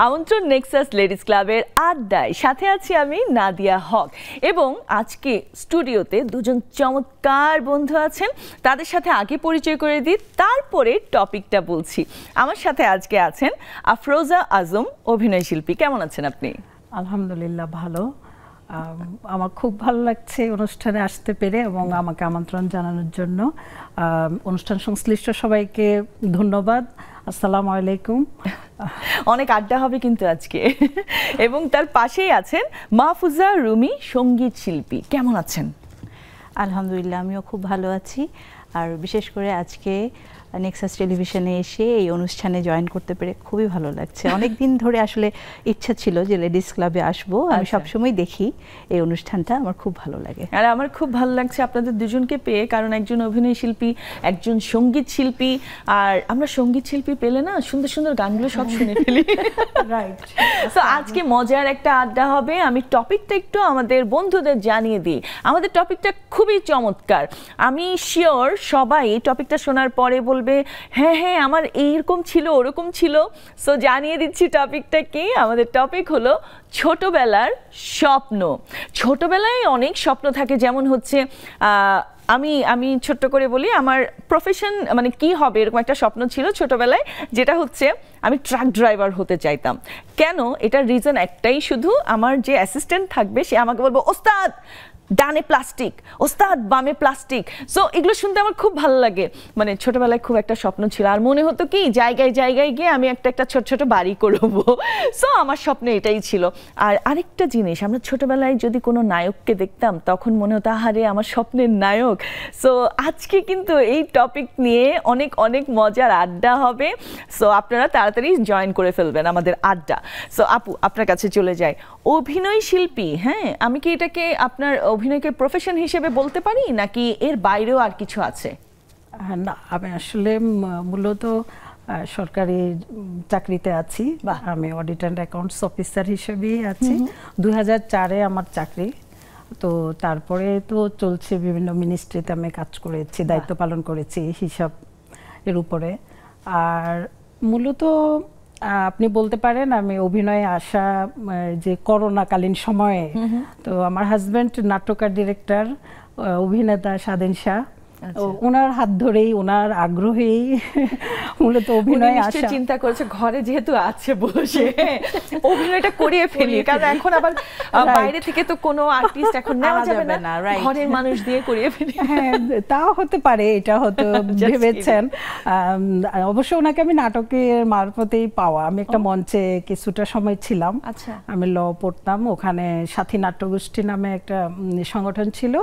আমন্ত্রণ Nexus ladies ক্লাবের আড্ডায়, সাথে আছি আমি নাদিয়া হক এবং আজকে স্টুডিওতে দুজন চমৎকার বন্ধু আছেন। তাদের সাথে আগে পরিচয় করে দিই, তারপরে টপিকটা বলছি। আমার সাথে আজকে আছেন আফরোজা আজম, অভিনয় শিল্পী। কেমন আছেন আপনি? আলহামদুলিল্লাহ, ভালো। আমার খুব ভালো লাগছে অনুষ্ঠানে আসতে পেরে এবং আমাকে আমন্ত্রণ জানানোর জন্য। অনুষ্ঠান সংশ্লিষ্ট সবাইকে ধন্যবাদ। আসসালামু আলাইকুম। অনেক আড্ডা হবে কিন্তু আজকে। এবং তার পাশেই আছেন মাহফুজা রুমি, সঙ্গীত শিল্পী। কেমন আছেন? আলহামদুলিল্লাহ, আমিও খুব ভালো আছি। আর বিশেষ করে আজকে নেক্সাস টেলিভিশনে এসে এই অনুষ্ঠানে জয়েন করতে পেরে খুবই ভালো লাগছে। অনেক দিন ধরে আসলে ইচ্ছা ছিল যে লেডিস ক্লাবে আসবো। আমি সবসময় দেখি এই অনুষ্ঠানটা, আমার খুব ভালো লাগে। আর আমার খুব ভালো লাগছে আপনাদের দুজনকে পেয়ে, কারণ একজন অভিনয় শিল্পী, একজন সঙ্গীত শিল্পী। আর আমরা সঙ্গীত শিল্পী পেলে না সুন্দর সুন্দর গানগুলো সব শুনে ফেলি। রাইট। তো আজকে মজার একটা আড্ডা হবে। আমি টপিকটা একটু আমাদের বন্ধুদের জানিয়ে দিই। আমাদের টপিকটা খুবই চমৎকার। আমি শিওর সবাই এই টপিকটা শোনার পরে বলবে হ্যাঁ হ্যাঁ আমার এইরকম ছিল, ওরকম ছিল। সো জানিয়ে দিচ্ছি টপিকটা কি। আমাদের টপিক হলো ছোটবেলার স্বপ্ন। ছোটবেলায় অনেক স্বপ্ন থাকে, যেমন হচ্ছে আমি ছোট্ট করে বলি, আমার প্রফেশন মানে কি হবে এরকম একটা স্বপ্ন ছিল ছোটবেলায়, যেটা হচ্ছে আমি ট্রাক ড্রাইভার হতে চাইতাম। কেন? এটার রিজন একটাই শুধু, আমার যে অ্যাসিস্ট্যান্ট থাকবে সে আমাকে বলবো ওস্তাদ ডানে প্লাস্টিক, ওস্তাদ বামে প্লাস্টিক। সো এগুলো শুনতে আমার খুব ভালো লাগে। মানে ছোটবেলায় খুব একটা স্বপ্ন ছিল, আর মনে হতো কি জায়গায় জায়গায় গিয়ে আমি একটা ছোট ছোট বাড়ি করবো। সো আমার স্বপ্ন এটাই ছিল। আর আরেকটা জিনিস, আমরা ছোটবেলায় যদি কোনো নায়ককে দেখতাম তখন মনে হতো আহারে আমার স্বপ্নের নায়ক। সো আজকে কিন্তু এই টপিক নিয়ে অনেক অনেক মজার আড্ডা হবে। সো আপনারা তাড়াতাড়ি জয়েন করে ফেলবেন আমাদের আড্ডা। সো আপু, আপনার কাছে চলে যাই। অভিনয় শিল্পী, হ্যাঁ, আমি কি এটাকে আপনার অভিনয়কে প্রফেশন হিসেবে বলতে পারি, নাকি এর বাইরেও আর কিছু আছে? না, আমি আসলে মূলত সরকারি চাকরিতে আছি। আমি অডিট অ্যান্ড অ্যাকাউন্টস অফিসার হিসেবেই আছি। 2004-এ আমার চাকরি। তো তারপরে তো চলছে, বিভিন্ন মিনিস্ট্রিতে আমি কাজ করেছি, দায়িত্ব পালন করেছি হিসাব এর উপরে। আর মূলত আপনি বলতে পারেন আমি অভিনয়ে আসা যে করোনাকালীন সময়ে। তো আমার হাজব্যান্ড নাট্যকার, ডিরেক্টর, অভিনেতা স্বাধীন শাহ। ওনার হাত ধরেই, ওনার আগ্রহেই মূলত অভিনয় আসা। চিন্তা করেছে ঘরে যেহেতু আছে বসে অভিনয়টা করিয়ে ফেলি, কারণ এখন আবার বাইরে থেকে তো কোনো আর্টিস্ট এখন নেওয়া যাবে না, ঘরের মানুষ দিয়ে করিয়ে ফেলি। হ্যাঁ, তাও হতে পারে, এটা হয়তো ভেবেছেন। অবশ্য ওনাকে আমি নাটকের মারফতেই পাওয়া। আমি একটা মঞ্চে কিছুটা সময় ছিলাম। আমি ল পড়তাম, ওখানে সাথী নাট্যগোষ্ঠী নামে একটা সংগঠন ছিল।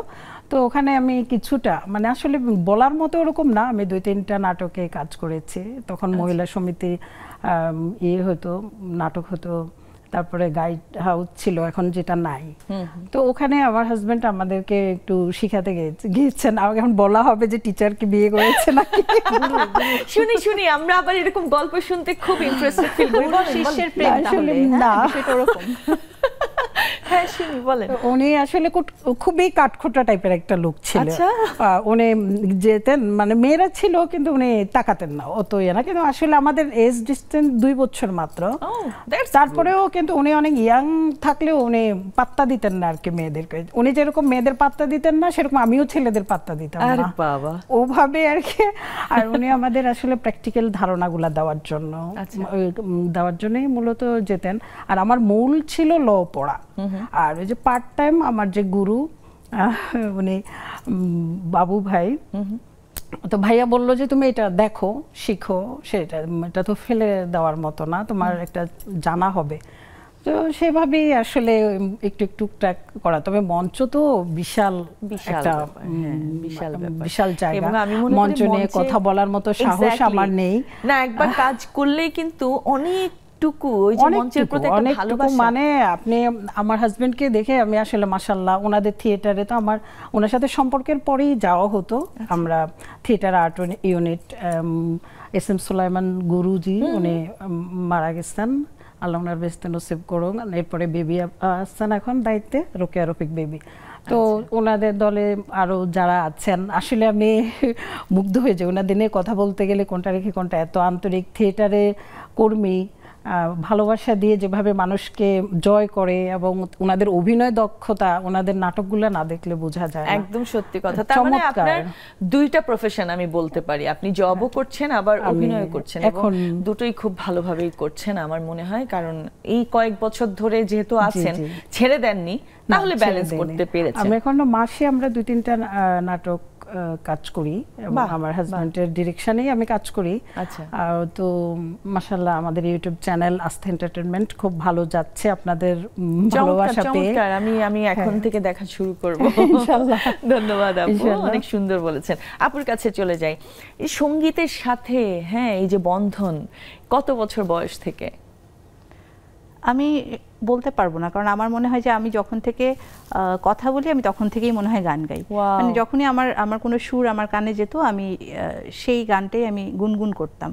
তো ওখানে আমি কিছুটা, মানে আসলে বলার মতো ওরকম না, আমি 2-3টা নাটকে কাজ করেছি। তখন মহিলা সমিতি হতো, নাটক হতো, তারপরে গাইড হাউস ছিল, এখন যেটা নাই। তো ওখানে আমার হাজবেন্ড আমাদেরকে একটু শিখাতে গিয়েছেন। আমাকে এখন বলা হবে যে টিচারকে বিয়ে করেছে নাকি। শুনি আমরা আবার এরকম গল্প শুনতে খুব ইন্টারেস্টেড ফিল করি। শিষ্যের প্রেম তাহলে না, সেটা ওরকম। হ্যাঁ শুনি, বলেন। উনি আসলে খুবই কাঠখোট্টা টাইপের একটা লোক ছিল। উনি যেতেন, মানে মেয়েরা ছিল কিন্তু উনি তাকাতেন না অত না, কিন্তু আসলে আমাদের এজ ডিস্টেন্স 2 বছর মাত্র। তারপরেও কিন্তু উনি অনেক ইয়াং থাকলেও উনি পাত্তা দিতেন না আর কি মেয়েদেরকে। উনি যেরকম মেয়েদের পাত্তা দিতেন না, সেরকম আমিও ছেলেদের পাত্তা দিতাম না ওভাবে আর কি। আর উনি আমাদের আসলে প্র্যাকটিক্যাল ধারণাগুলা দেওয়ার জন্যই মূলত যেতেন। আর আমার মূল ছিল ল পড়া। আর ওই যে পার্ট টাইম আমার যে গুরু, উনি বাবু ভাই, তো ভাইয়া বললো যে তুমি এটা দেখো, শিখো, এটা তো ফেলে দেওয়ার মতো না, তোমার একটা জানা হবে। তো সেভাবেই আসলে একটু টুকটাক করা। তবে মঞ্চ তো বিশাল একটা বিশাল জায়গা, মঞ্চ নিয়ে কথা বলার মতো সাহস আমার নেই। না, একবার কাজ করলেই কিন্তু অনেক মানে আপনি আমার হাজবেন্ডকে দেখে আমি আসলে মাশাআল্লাহ, ওনাদের থিয়েটারে তো ওনার সাথে সম্পর্কের পরেই যাওয়া হতো। আমরা theatre art unit, S M. Sulaiman Guruji, উনি মারা গেছেন, আল্লাহ ওনার বেহেশতে নসিব করুন। এরপরে বেবি আসছেন এখন দায়িত্বে, রোকেয়া রফিক বেবি। তো ওনাদের দলে আরো যারা আছেন, আসলে আমি মুগ্ধ হয়ে যাই ওনাদের নিয়ে কথা বলতে গেলে, কোনটা রেখে কোনটা। এত আন্তরিক থিয়েটারে কর্মী, ভালোবাসা দিয়ে যেভাবে মানুষকে জয় করে এবং ওনাদের অভিনয় দক্ষতা ওনাদের নাটকগুলো না দেখলে বোঝা যায় না। একদম সত্যি কথা। তার মানে আপনার দুইটা প্রফেশন আমি বলতে পারি, আপনি জবও করছেন আবার অভিনয় করছেন, এখন দুটোই খুব ভালোভাবেই করছেন আমার মনে হয়, কারণ এই কয়েক বছর ধরে যেহেতু আছেন ছেড়ে দেননি, তাহলে ব্যালেন্স করতে পেরেছেন। আমি এখন মাসে আমরা 2-3টা নাটক কাজ করি এবং আমার হাজবেন্ডের ডিরেকশনেই আমি কাজ করি। আচ্ছা, তো মাশাআল্লাহ আমাদের ইউটিউব চ্যানেল আস্থা এন্টারটেইনমেন্ট খুব ভালো যাচ্ছে আপনাদের ভালোবাসা পেয়ে। আমি এখন থেকে দেখা শুরু করব ইনশাআল্লাহ। ধন্যবাদ আপু, অনেক সুন্দর বলেছেন। আপুর কাছে চলে যাই, এই সঙ্গীতের সাথে এই যে বন্ধন কত বছর বয়স থেকে? আমি বলতে পারবো না, কারণ আমার মনে হয় যে আমি যখন থেকে কথা বলি আমি তখন থেকেই মনে হয় গান গাই। মানে যখনই আমার কোনো সুর আমার কানে যেত আমি সেই গানটাই আমি গুনগুন করতাম,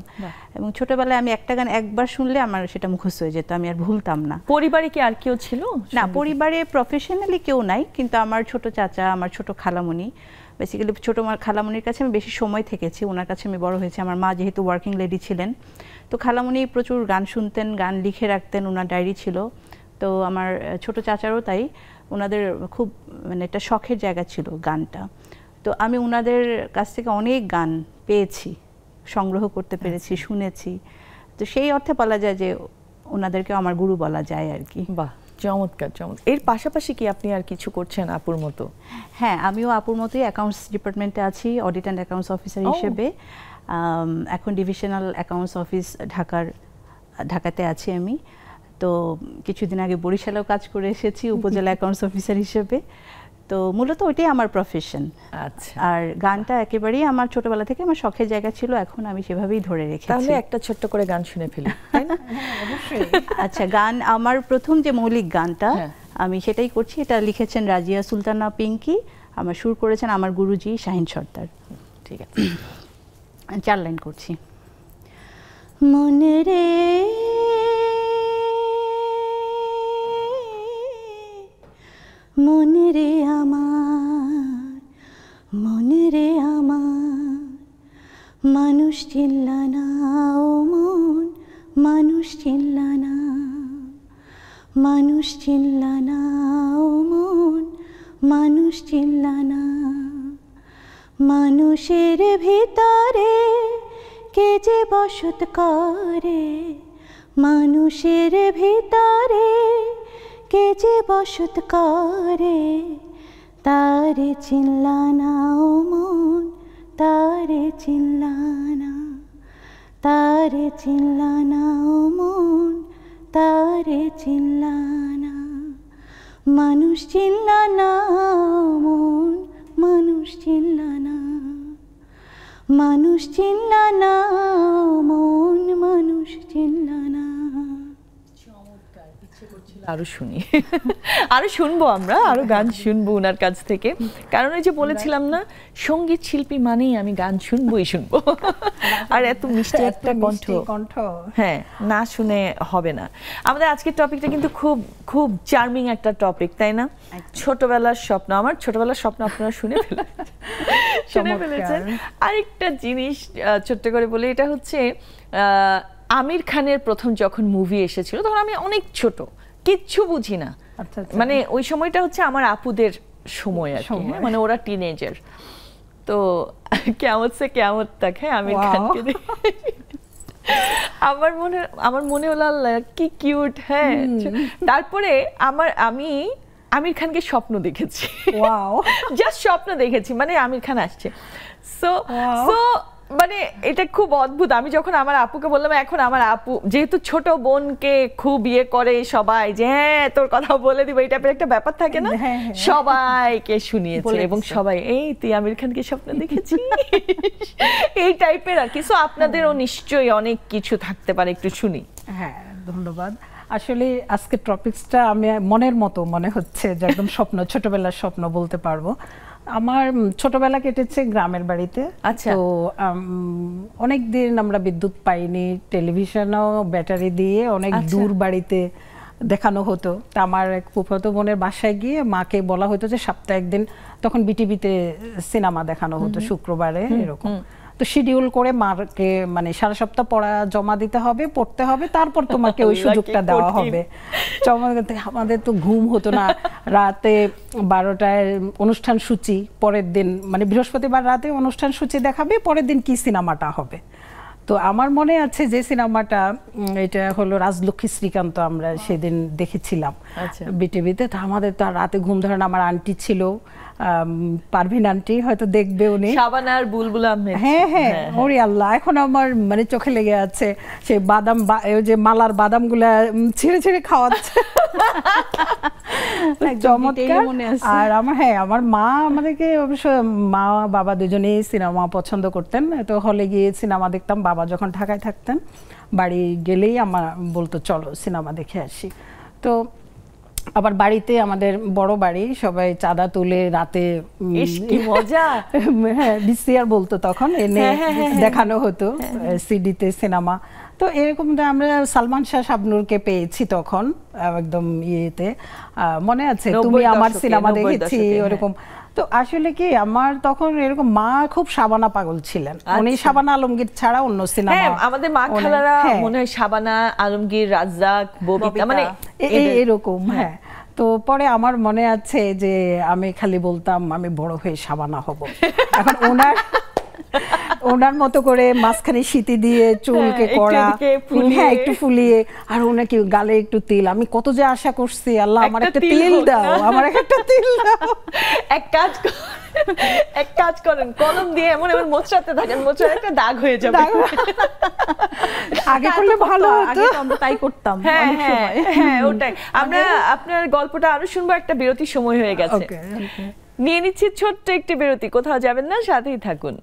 এবং ছোটবেলায় আমি একটা গান একবার শুনলে আমার সেটা মুখস্থ হয়ে যেত, আমি আর ভুলতাম না। পরিবারে কি আর কেউ ছিল? না, পরিবারে প্রফেশনালি কেউ নাই, কিন্তু আমার ছোট চাচা, আমার ছোট খালামণি, বেসিক্যালি ছোট খালামণির কাছে আমি বেশি সময় থেকেছি, ওনার কাছে আমি বড় হয়েছি। আমার মা যেহেতু ওয়ার্কিং লেডি ছিলেন, তো খালামণি প্রচুর গান শুনতেন, গান লিখে রাখতেন, ওনার ডায়েরি ছিল। তো আমার ছোট চাচারও তাই, ওনাদের খুব মানে একটা শখের জায়গা ছিল গানটা। তো আমি ওনাদের কাছ থেকে অনেক গান পেয়েছি, সংগ্রহ করতে পেরেছি, শুনেছি। তো সেই অর্থে বলা যায় যে ওনাদেরকেও আমার গুরু বলা যায় আর কি। বাহ, চমৎকার চমৎকার। এর পাশাপাশি কি আপনি আর কিছু করছেন আপুর মতো? হ্যাঁ, আমিও আপুর মতোই অ্যাকাউন্টস ডিপার্টমেন্টে আছি, অডিট অ্যান্ড অ্যাকাউন্টস অফিসার হিসেবে। এখন ডিভিশনাল অ্যাকাউন্টস অফিস ঢাকাতে আছি আমি। তো কিছুদিন আগে বরিশালেও কাজ করে এসেছি উপজেলা অ্যাকাউন্টস অফিসার হিসেবে। তো মূলত ওইটাই আমার প্রফেশন। আচ্ছা, আর গানটা একেবারেই আমার ছোটবেলা থেকে আমার শখের জায়গা ছিল, এখন আমি সেভাবেই ধরে রেখেছি। তাহলে একটা ছোট্ট করে গান শুনে ফেলি, তাই না? অবশ্যই। আচ্ছা, গান আমার প্রথম যে মৌলিক গানটা আমি সেটাই করছি। এটা লিখেছেন রাজিয়া সুলতানা পিঙ্কি, আমার সুর করেছেন আমার গুরুজি শাহিন সর্দার। ঠিক আছে, 4 লাইন করছি। মনে রে মনে রে আমার, মনে রে আমার, মানুষ চিল্লানা ও মন, মানুষ চিল্লানা, মানুষ চিল্লানা ও মন, মানুষ চিল্লানা। মানুষের ভিতরে কে যে বসত করে, মানুষের ভিতরে কে যে বসত করে, তারে চিল্লানা ও মন, তারে চিল্লানা, তারে চিল্লানা ও মন, তারে চিল্লানা। মানুষ চিল্লানা মন, মানুষ চিল্লানা, মানুষ চিল্লানা মন, মানুষ চিল্লানা। আরো শুনি, আরো শুনবো, আমরা আরো গান শুনবো ওনার কাছ থেকে, কারণ ওই যে বলেছিলাম না, সঙ্গীত শিল্পী মানেই আমি গান শুনবোই শুনবো। আর এত মিষ্টি একটা কণ্ঠ, হ্যাঁ, না শুনে হবে না। আমাদের আজকের টপিকটা কিন্তু খুব খুব চার্মিং একটা টপিক, তাই না? ছোটবেলার স্বপ্ন, আমার ছোটবেলার স্বপ্ন আপনারা শুনে ফেলেছেন। আরেকটা জিনিস ছোট্ট করে বলি, এটা হচ্ছে আমির খানের প্রথম যখন মুভি এসেছিল তখন আমি অনেক ছোট, কিচ্ছু বুঝি না। মানে ওই সময়টা হচ্ছে আমার আপুদের সময় আর কি, মানে ওরা টিনেজার। তো কেমন সে কেমন তাক, হ্যাঁ, আমির খানকে আমার মনে হলো কি কিউট। হ্যাঁ, তারপরে আমি আমির খানকে স্বপ্ন দেখেছি, জাস্ট স্বপ্ন দেখেছি, মানে আমির খান আসছে। সো মানে এটা খুব অদ্ভুত। আমি যখন আমার আপুকে বললাম, এখন আমার আপু যেহেতু ছোট বোনকে খুব ইয়ে করে সবাই, যে হ্যাঁ তোর কথা বলে দিব, এই টাইপের একটা ব্যাপার থাকে না, সবাইকে শুনিয়েছে এবং সবাই এই তুই আমির খানকে স্বপ্ন দেখেছিস, এই টাইপের আর কি। সো আপনাদেরও নিশ্চয়ই অনেক কিছু থাকতে পারে, একটু শুনি। হ্যাঁ, ধন্যবাদ। আসলে আজকে টপিকসটা আমি মনের মতো মনে হচ্ছে যে একদম স্বপ্ন, ছোটবেলার স্বপ্ন বলতে পারবো। আমার ছোটবেলা কেটেছে গ্রামের বাড়িতে। তো অনেক দিন আমরা বিদ্যুৎ পাইনি, টেলিভিশনও ব্যাটারি দিয়ে অনেক দূর বাড়িতে দেখানো হতো। তা আমার এক ফুফাতো বোনের বাসায় গিয়ে মাকে বলা হতো যে সপ্তাহে একদিন, তখন বিটিভিতে সিনেমা দেখানো হতো শুক্রবারে এরকম। তো শিডিউল করে মাকে মানে সারা সপ্তাহ পড়া জমা দিতে হবে, পড়তে হবে, তারপর তোমাকে ওই সুযোগটা দেওয়া হবে। আমাদের তো ঘুম হতো না, রাতে 12টায় অনুষ্ঠান সূচি, পরের দিন মানে বৃহস্পতিবার রাতে অনুষ্ঠান সূচি দেখাবে, পরের দিন কি সিনেমাটা হবে। তো আমার মনে আছে যে সিনেমাটা, এটা হলো রাজলক্ষ্মী শ্রীকান্ত, আমরা সেদিন দেখেছিলাম বিটিভিতে। তো আমাদের তো রাতে ঘুম ধরে না। আমার আন্টি ছিল, পারভিন আন্টি, হয়তো দেখবে উনি, শাবানা আর বুলবুল আহমেদ। হ্যাঁ হ্যাঁ, ওরে আল্লাহ, এখন আমার মানে চোখে লেগে আছে সেই বাদাম, যে মালার বাদামগুলা ছিঁড়ে ছিঁড়ে খাওয়াচ্ছে, চমৎকার। আর আমার আমার মা আমাদেরকে অবশ্য, মা বাবা দুজনেই সিনেমা পছন্দ করতেন। তো হলে গিয়ে সিনেমা দেখতাম। বাবা যখন ঢাকায় থাকতেন, বাড়ি গেলেই আমার বলতো চলো সিনেমা দেখে আসি। তো আবার বাড়িতে, আমাদের বড় বাড়ি, সবাই চাঁদা তুলে রাতে, কি মজা, হ্যাঁ ভিসিআর বলতো তখন, এনে দেখানো হতো সিডিতে সিনেমা। তো এরকম আমরা সালমান শাহ শাবনূরকে পেয়েছি তখন একদম ইয়েতে, মনে আছে তুমি আমার সিনেমা দেখেছি ওরকম। তো আসলে কি আমার তখন এরকম, মা খুব শাবানা পাগল ছিলেন, উনি শাবানা আলমগীর ছাড়া অন্য সিনেমা, আমাদের মা খালারা মনে হয় শাবানা আলমগীর, রাজ্জাক, ববিতা, মানে এরকম। হ্যাঁ, তো পরে আমার মনে আছে যে আমি খালি বলতাম আমি বড় হয়ে শাবানা হব। এখন ওনার মতো করে মাঝখানে সিটি দিয়ে চুলকে করা, হ্যাঁ একটু ফুলিয়ে, আর ওনাকে গালে একটু তিল। আমি কত যে আশা করছি, আল্লাহ আমার একটা তিল দাও, আমার একটা তিল দাও। এক কাজ করেন, কলম দিয়ে এমন এমন মোচড়াতে থাকেন, মোচড়ে একটা দাগ হয়ে যাবে। আগে করলে ভালো হতো, আমরা তাই করতাম। হ্যাঁ ওটাই। আমরা আপনার গল্পটা আরো শুনবো, একটা বিরতির সময় হয়ে গেছে, নিয়ে নিচ্ছি ছোট্ট একটি বিরতি। কোথাও যাবেন না, সাথেই থাকুন।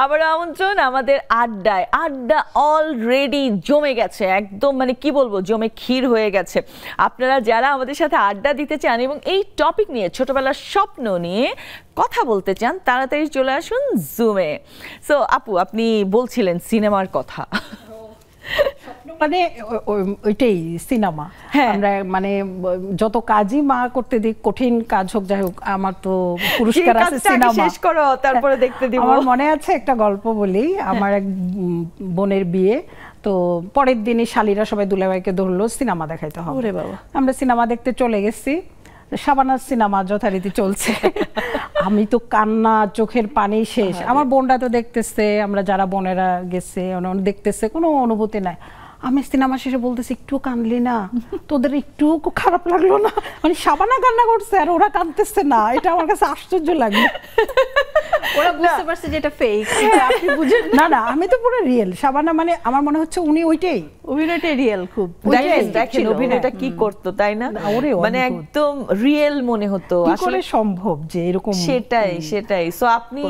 আবার আমন্ত্রণ আমাদের আড্ডায়। আড্ডা অলরেডি জমে গেছে, একদম মানে কি বলবো, জমে ক্ষীর হয়ে গেছে। আপনারা যারা আমাদের সাথে আড্ডা দিতে চান এবং এই টপিক নিয়ে, ছোটবেলার স্বপ্ন নিয়ে কথা বলতে চান, তাড়াতাড়ি চলে আসুন জুমে। সো আপু, আপনি বলছিলেন সিনেমার কথা। মানে ওইটাই সিনেমা। আমরা মানে যত কাজই মা করতে দিই, কঠিন কাজ হোক যাই হোক, আমার তো পুরস্কার আছে সিনেমা। শেষ করো, তারপরে দেখতে দিব। আমার মনে আছে একটা গল্প বলি। আমার এক বোনের বিয়ে, তো পরের দিনই শালীরা সবাই দুলাভাইকে ধরলো সিনেমা দেখাইতে হবে। ওরে বাবা। আমরা সিনেমা দেখতে চলে গেছি, শাবানার সিনেমা যথারীতি চলছে। আমি তো কান্না, চোখের পানি শেষ। আমার বোনরা তো দেখতেছে, আমরা যারা বোনেরা গেছে দেখতেছে, কোনো অনুভূতি নাই। আমি সিনেমা শেষে বলতেছি, একটু কাঁদলি না? তোদের একটু খারাপ লাগলো না? মানে শাবানা কান্না করছে আর ওরা কাঁদতেছে না, এটা আমার কাছে আশ্চর্য লাগলো। ওরা বুঝতে পারছে যে এটা ফেক, আপনি বুঝেন না। না, আমি তো পুরো রিয়েল। শাবানা মানে আমার মনে হচ্ছে উনি ওইটাই, অভিনয়টা রিয়েল খুব। দেখেন অভিনয়টা কি করতো, তাই না? মানে একদম রিয়েল মনে হতো। আসলে সম্ভব যে এরকম? সেটাই। সো আপনি,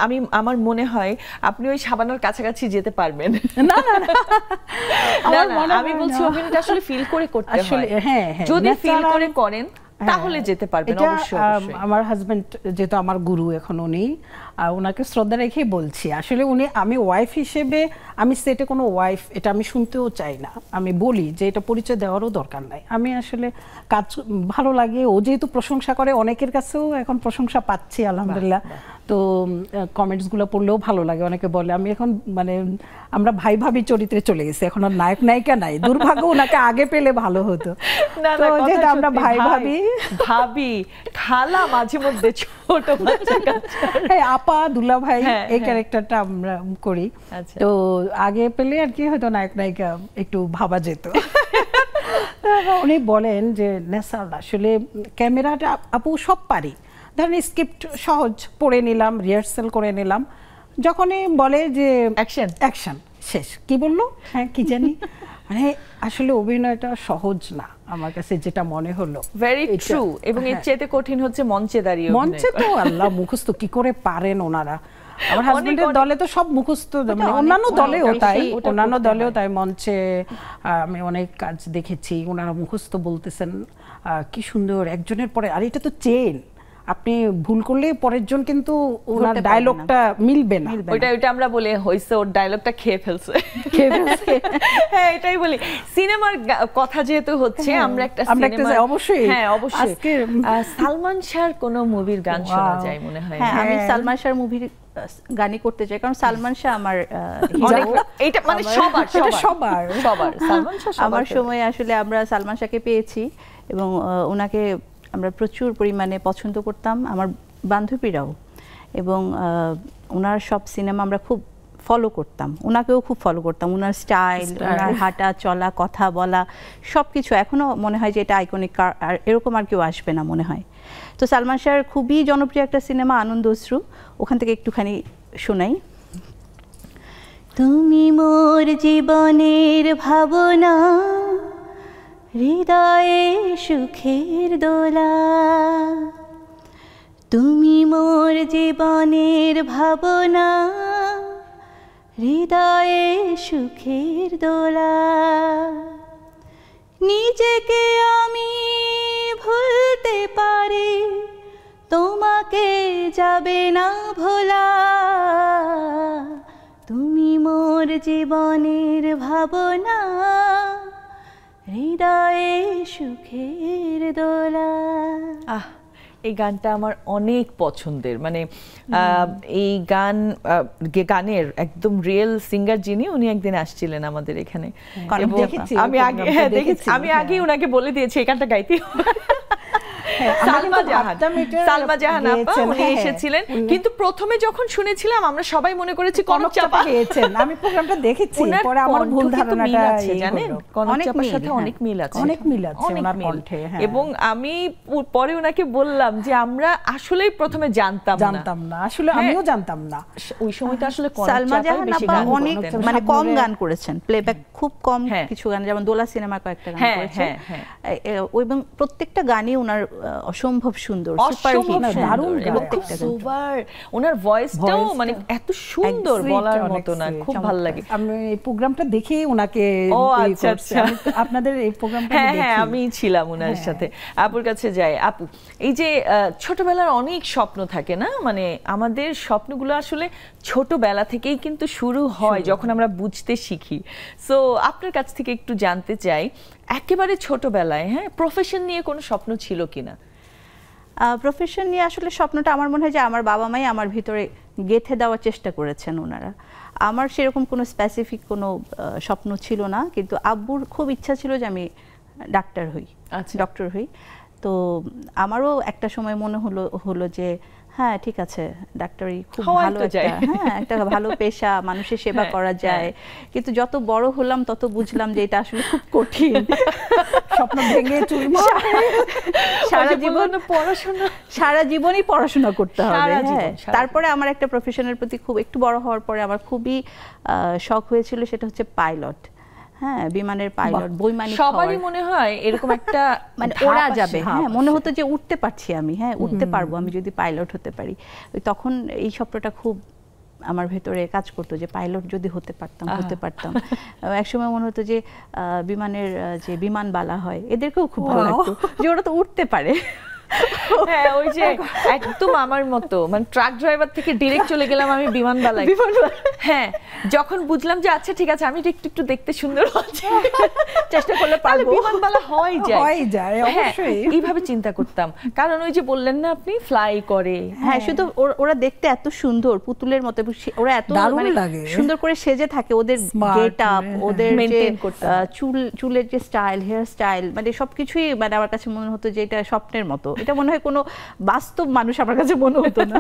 আমি আমার মনে হয় আপনি ওই শাবানার কাছাকাছি যেতে পারবেন। না না না, আমি বলছি অভিনয়টা আসলে ফিল করে করতে হয়। হ্যাঁ, যদি ফিল করে করেন তাহলে যেতে পারবেন অবশ্যই। আমার হাজবেন্ড যেহেতু আমার গুরু এখন, উনি, ওনাকে শ্রদ্ধা রেখেই বলছি। আসলে উনি, আমি ওয়াইফ হিসেবে, আমি সেটে কোনো ওয়াইফ এটা আমি শুনতেও চাই না। আমি বলি যে এটা পরিচয় দেওয়ারও দরকার নাই। আমি আসলে কাজ ভালো লাগে, ও যেহেতু প্রশংসা করে, অনেকের কাছেও এখন প্রশংসা পাচ্ছি আলহামদুলিল্লাহ। তো কমেন্টসগুলো পড়লেও ভালো লাগে। অনেকে বলে আমি এখন মানে আমরা ভাই ভাবি চরিত্রে চলে গেছি, এখন আর নায়ক নায়িকা নাই। দুর্ভাগ্য, ওনাকে আগে পেলে ভালো হতো। তো যেহেতু আমরা ভাই ভাবি খালা, মাঝে মধ্যে ছোট বাচ্চা, আপা, দুলা ভাই, এই ক্যারেক্টারটা আমরা করি। তো আগে পেলে আর কি হয়তো নায়ক নায়িকা একটু ভাবা যেত। উনি বলেন যে নেসার, আসলে ক্যামেরাটা আপু সব পারি, ধরেন স্ক্রিপ্ট সহজ পড়ে নিলাম, রিহার্সাল করে নিলাম, যখনই বলে যে অ্যাকশন শেষ, কি বললো, হ্যাঁ কি জানি। মানে আসলে অভিনয়টা সহজ না আমার কাছে, যেটা মনে হলো। Very true. এবং এর চেয়ে কঠিন হচ্ছে মঞ্চে দাঁড়িয়ে। মঞ্চে তো আল্লাহ মুখস্থ কি করে পারেন ওনারা। আমার হাজবেন্ডের দলে তো সব মুখস্থ, মানে অন্যান্য দলেও তাই, অন্যান্য দলেও তাই। মঞ্চে আমি অনেক কাজ দেখেছি, ওনারা মুখস্থ বলতেছেন কি সুন্দর, একজনের পরে। আর এটা তো চেন, আপনি ভুল করলে পরের জন কিন্তু ওনার ডায়লগটা মিলবে না। ওইটা আমরা বলে হইছে, ওর ডায়লগটা খেয়ে ফেলছে। হ্যাঁ, এটাই বলি। সিনেমার কথা যেহেতু হচ্ছে, আমরা একটা সিনেমা অবশ্যই, হ্যাঁ অবশ্যই, সালমান শাহর কোন মুভির গান শোনা যায় মনে হয়? হ্যাঁ, আমি সালমান শাহর মুভির গানই করতে চাই, কারণ সালমান শাহ আমার এটা মানে সবার সালমান শাহ আমার সময় আসলে আমরা সালমান শাহকে পেয়েছি এবং ওনাকে আমরা প্রচুর পরিমাণে পছন্দ করতাম, আমার বান্ধবীরাও, এবং ওনার সব সিনেমা আমরা খুব ফলো করতাম, ওনাকেও খুব ফলো করতাম, ওনার স্টাইল, ওনার হাঁটা চলা কথা বলা সব কিছু এখনও মনে হয় যে এটা আইকনিক, আর এরকম আর কেউ আসবে না মনে হয়। তো সালমান শাহর খুবই জনপ্রিয় একটা সিনেমা আনন্দ অশ্রু, ওখান থেকে একটুখানি শোনাই। তুমি মোর জীবনের ভাবনা, হৃদয়ে সুখের দোলা, তুমি মোর জীবনের ভাবনা, হৃদয়ে সুখের দোলা, নিজেকে আমি ভুলতে পারি, তোমাকে যাবে না ভোলা, তুমি মোর জীবনের ভাবনা, হৃদয়ে সুখের দোলা। এই গানটা আমার অনেক পছন্দের, মানে এই গানের একদম রিয়েল সিঙ্গার যিনি, উনি একদিন আসছিলেন আমাদের এখানে, আমি আগে ওনাকে বলে দিয়েছি এই গানটা গাইতে। সালমা জাহান আপা উনি এসেছিলেন, কিন্তু প্রথমে যখন শুনেছিলাম আমরা সবাই মনে করেছি কনক চাপা গেয়েছেন। আমি প্রোগ্রামটা দেখেছি, পরে আমার ভুল ধারণাটা জানেন, কনক চাপার সাথে অনেক মিল আছে, অনেক মিল আছে ওনার কণ্ঠে। এবং আমি পরে ওনাকে বললাম যে আমরা আসলেই প্রথমে জানতাম না, আসলে আমিও জানতাম না ওই সময় তো আসলে সালমা জাহান আপা অনেক মানে কম গান করেছেন, প্লেব্যাক খুব কম কিছু গান, যেমন দোলা সিনেমার কয়েকটা গান করেছেন, এবং প্রত্যেকটা গানই ওনার অসম্ভব সুন্দর, সুপারহিট, দারুণ, প্রত্যেকটা সুপার। ওনার ভয়েসটাও মানে এত সুন্দর, বলার মতো না, খুব ভালো লাগে। আমি এই প্রোগ্রামটা দেখে ওনাকে, আপনাদের এই প্রোগ্রামটা দেখে, হ্যাঁ আমি ছিলাম ওনার সাথে। আপুর কাছে যাই। আপু, এই যে ছোটবেলার অনেক স্বপ্ন থাকে না, মানে আমাদের স্বপ্নগুলো আসলে ছোটবেলা থেকেই কিন্তু শুরু হয় যখন আমরা বুঝতে শিখি। সো আপনার কাছ থেকে একটু জানতে চাই, একেবারে ছোটবেলায় প্রফেশন নিয়ে কোনো স্বপ্ন ছিল কিনা? প্রফেশন নিয়ে আসলে স্বপ্নটা আমার মনে হয় যে আমার বাবা মাই আমার ভিতরে গেঁথে দেওয়ার চেষ্টা করেছেন ওনারা। আমার সেরকম কোনো স্পেসিফিক কোনো স্বপ্ন ছিল না, কিন্তু আব্বুর খুব ইচ্ছা ছিল যে আমি ডাক্তার হই। তো আমারও একটা সময় মনে হলো যে হ্যাঁ ঠিক আছে, ডাক্তারি খুব ভালো একটা ভালো পেশা, মানুষের সেবা করা যায়, কিন্তু যত বড় হলাম তত বুঝলাম যে এটা আসলে খুব কঠিন। স্বপ্ন ভেঙে চুরমার, সারা জীবনই পড়াশোনা করতে হবে। তারপরে আমার একটা প্রফেশনের প্রতি খুব একটু বড় হওয়ার পরে আমার খুবই শখ হয়েছিল, সেটা হচ্ছে পাইলট। হ্যাঁ, বিমানের পাইলট, বৈমানিক হওয়ার। সবারই মনে হয় এরকম একটা মানে ওরা যাবে, হ্যাঁ মনে হতো যে উঠতে পারছি আমি, হ্যাঁ উঠতে পারবো আমি যদি পাইলট হতে পারি। তখন এই স্বপ্নটা খুব আমার ভেতরে কাজ করতো যে পাইলট যদি হতে পারতাম। একসময় মনে হতো যে বিমানের যে বিমানবালা হয় এদেরকেও খুব ভালো লাগতো যে ওরা তো উঠতে পারে। হ্যাঁ, ওই যে একদম আমার মতো, মানে ট্রাক ড্রাইভার থেকে ডাইরেক্ট চলে গেলাম আমি বিমানবালায়। হ্যাঁ, যখন বুঝলাম যে আচ্ছা ঠিক আছে, আমি একটু দেখতে সুন্দর হচ্ছে, চেষ্টা করলে পারবো, বিমানবালা হয়ে যায় অবশ্যই। এইভাবে চিন্তা করতাম, কারণ ওই যে বললেন না আপনি ফ্লাই করে। হ্যাঁ, শুধু ওরা দেখতে এত সুন্দর, পুতুলের মতো, ওরা এত সুন্দর করে সেজে থাকে, ওদের গেট আপ, ওদের চুলের যে স্টাইল, হেয়ার স্টাইল, মানে সবকিছুই মানে আমার কাছে মনে হতো যে এটা স্বপ্নের মতো। এটা মনে হয় কোনো বাস্তব মানুষ আমার কাছে মনে হতো না।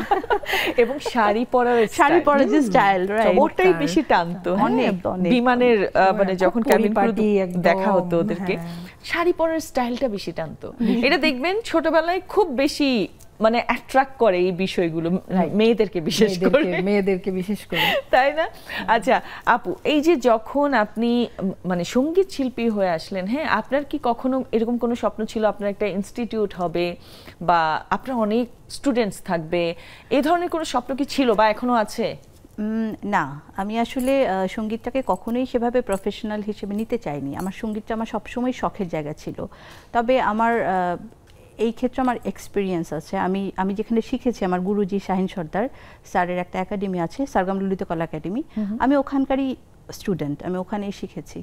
এবং শাড়ি পরার যে স্টাইল, ওটাই বেশি টানতো অনেক। বিমানের মানে যখন ক্যাবিন ক্রু দেখা হতো ওদেরকে, শাড়ি পরার স্টাইলটা বেশি টানতো। এটা দেখবেন ছোটবেলায় খুব বেশি মানে অ্যাট্রাক্ট করে এই বিষয়গুলো মেয়েদেরকে বিশেষ করে, তাই না? আচ্ছা আপু, এই যে যখন আপনি মানে সঙ্গীত শিল্পী হয়ে আসলেন, হ্যাঁ আপনার কি কখনো এরকম কোনো স্বপ্ন ছিল আপনার একটা ইনস্টিটিউট হবে বা আপনার অনেক স্টুডেন্টস থাকবে, এই ধরনের কোনো স্বপ্ন কি ছিল বা এখনো আছে? না, আমি আসলে সঙ্গীতটাকে কখনোই সেভাবে প্রফেশনাল হিসেবে নিতে চাইনি। আমার সঙ্গীতটা আমার সবসময় শখের জায়গা ছিল। তবে আমার এই ক্ষেত্রে আমার এক্সপিরিয়েন্স আছে। আমি যেখানে শিখেছি, আমার গুরুজি শাহিন সর্দার স্যারের একটা একাডেমি আছে, সারগাম ললিত কলা একাডেমি, আমি ওখানকারই স্টুডেন্ট, আমি ওখানেই শিখেছি।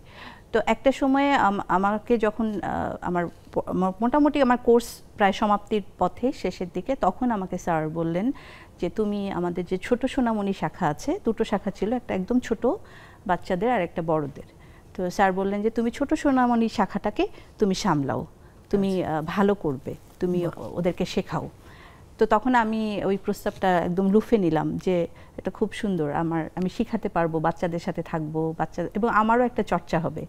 তো একটা সময়ে আমাকে যখন আমার মোটামুটি আমার কোর্স প্রায় সমাপ্তির পথে শেষের দিকে, তখন আমাকে স্যার বললেন যে তুমি আমাদের যে ছোট সোনামণি শাখা আছে, দুটো শাখা ছিল, একটা একদম ছোট বাচ্চাদের আর একটা বড়দের। তো স্যার বললেন যে তুমি ছোট সোনামণি শাখাটাকে তুমি সামলাও, তুমি ভালো করবে, তুমি ওদেরকে শেখাও। তো তখন আমি ওই প্রস্তাবটা একদম লুফে নিলাম যে এটা খুব সুন্দর, আমি শিখাতে পারবো, বাচ্চাদের সাথে থাকবো, এবং আমারও একটা চর্চা হবে।